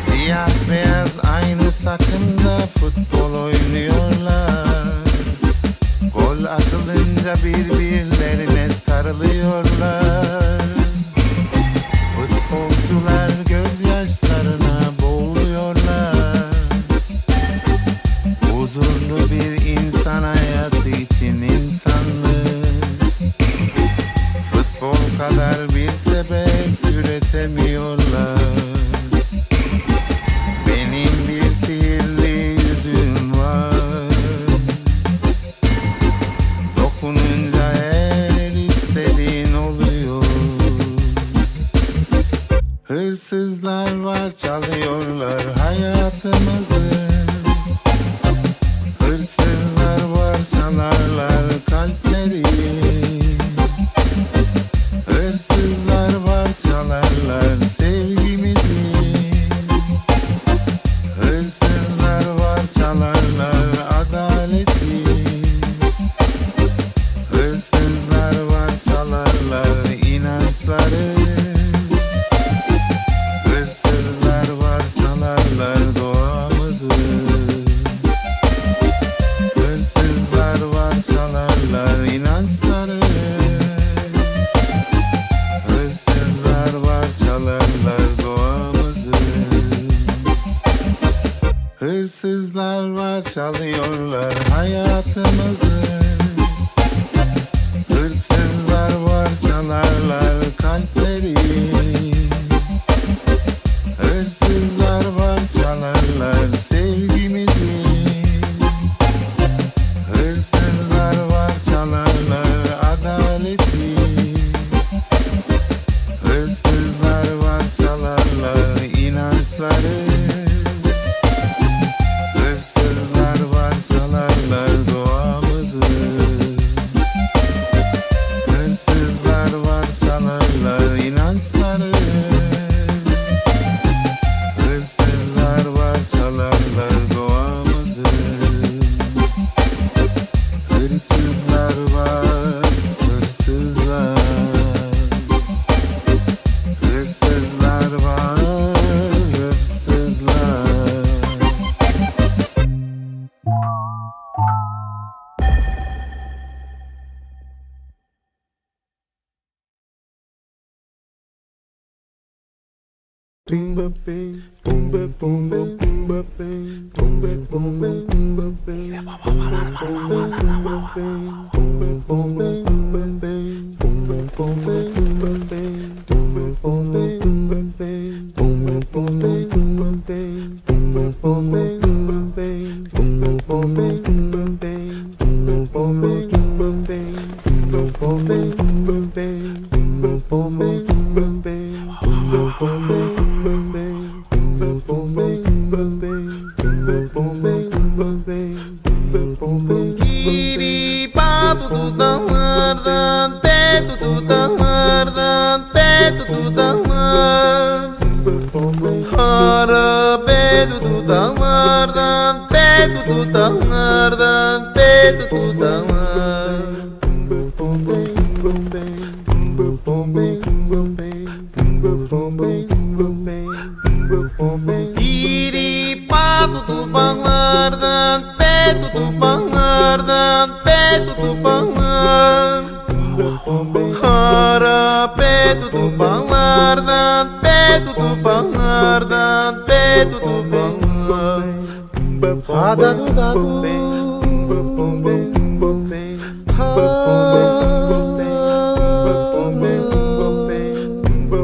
Siyah beyaz aynı takımda futbol oynuyorlar. Gol atılınca birbirlerine sarılıyorlar. Futbolcular gözyaşlarına boğuluyorlar. Huzurlu bir insan hayatı için insanlık. Futbol kadar bir sebep üretemiyorlar. Benim bir sihirli yüzüm var. Dokununca her istediğin oluyor. Hırsızlar var, çalıyorlar hayatımızı. Hırsızlar var, çalarlar kalpleri. Hırsızlar var, çalarlar sevgimizi. Hırsızlar var, çalarlar adaleti. Hırsızlar var, çalarlar inançları. Hırsızlar var, çalarlar doğamızı. Çalıyorlar hayatımızı. Hırsızlar var, çalarlar kalpleri. Hırsızlar var, çalarlar sevgimizi. Hırsızlar var, çalarlar adaleti. Hırsızlar var, çalarlar inançları. Hırsızlar var, çalarlar doğamızı. Hırsızlar var, çalarlar inançları. Hırsızlar var, çalarlar doğamızı. Hırsızlar var, hırsızlar. Hırsızlar var, hırsızlar. Tumba bing, tumba tumba tumba bing, tumba tumba tumba bing, tumba tumba tumba bing, tumba tumba tumba bing, tumba tumba tumba bing, tumba tumba tumba bing, tumba tumba tumba bing, tumba tumba tumba bing, tumba tumba tumba bing, tumba tumba tumba bing, tumba tumba tumba bing, tumba tumba tumba bing, tumba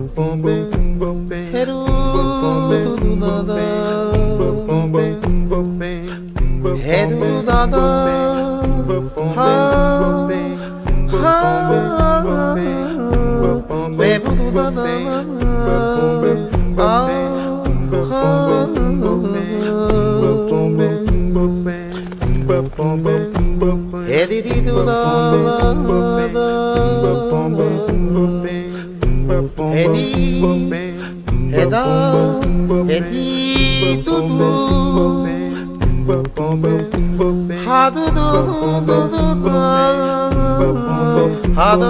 tumba Ha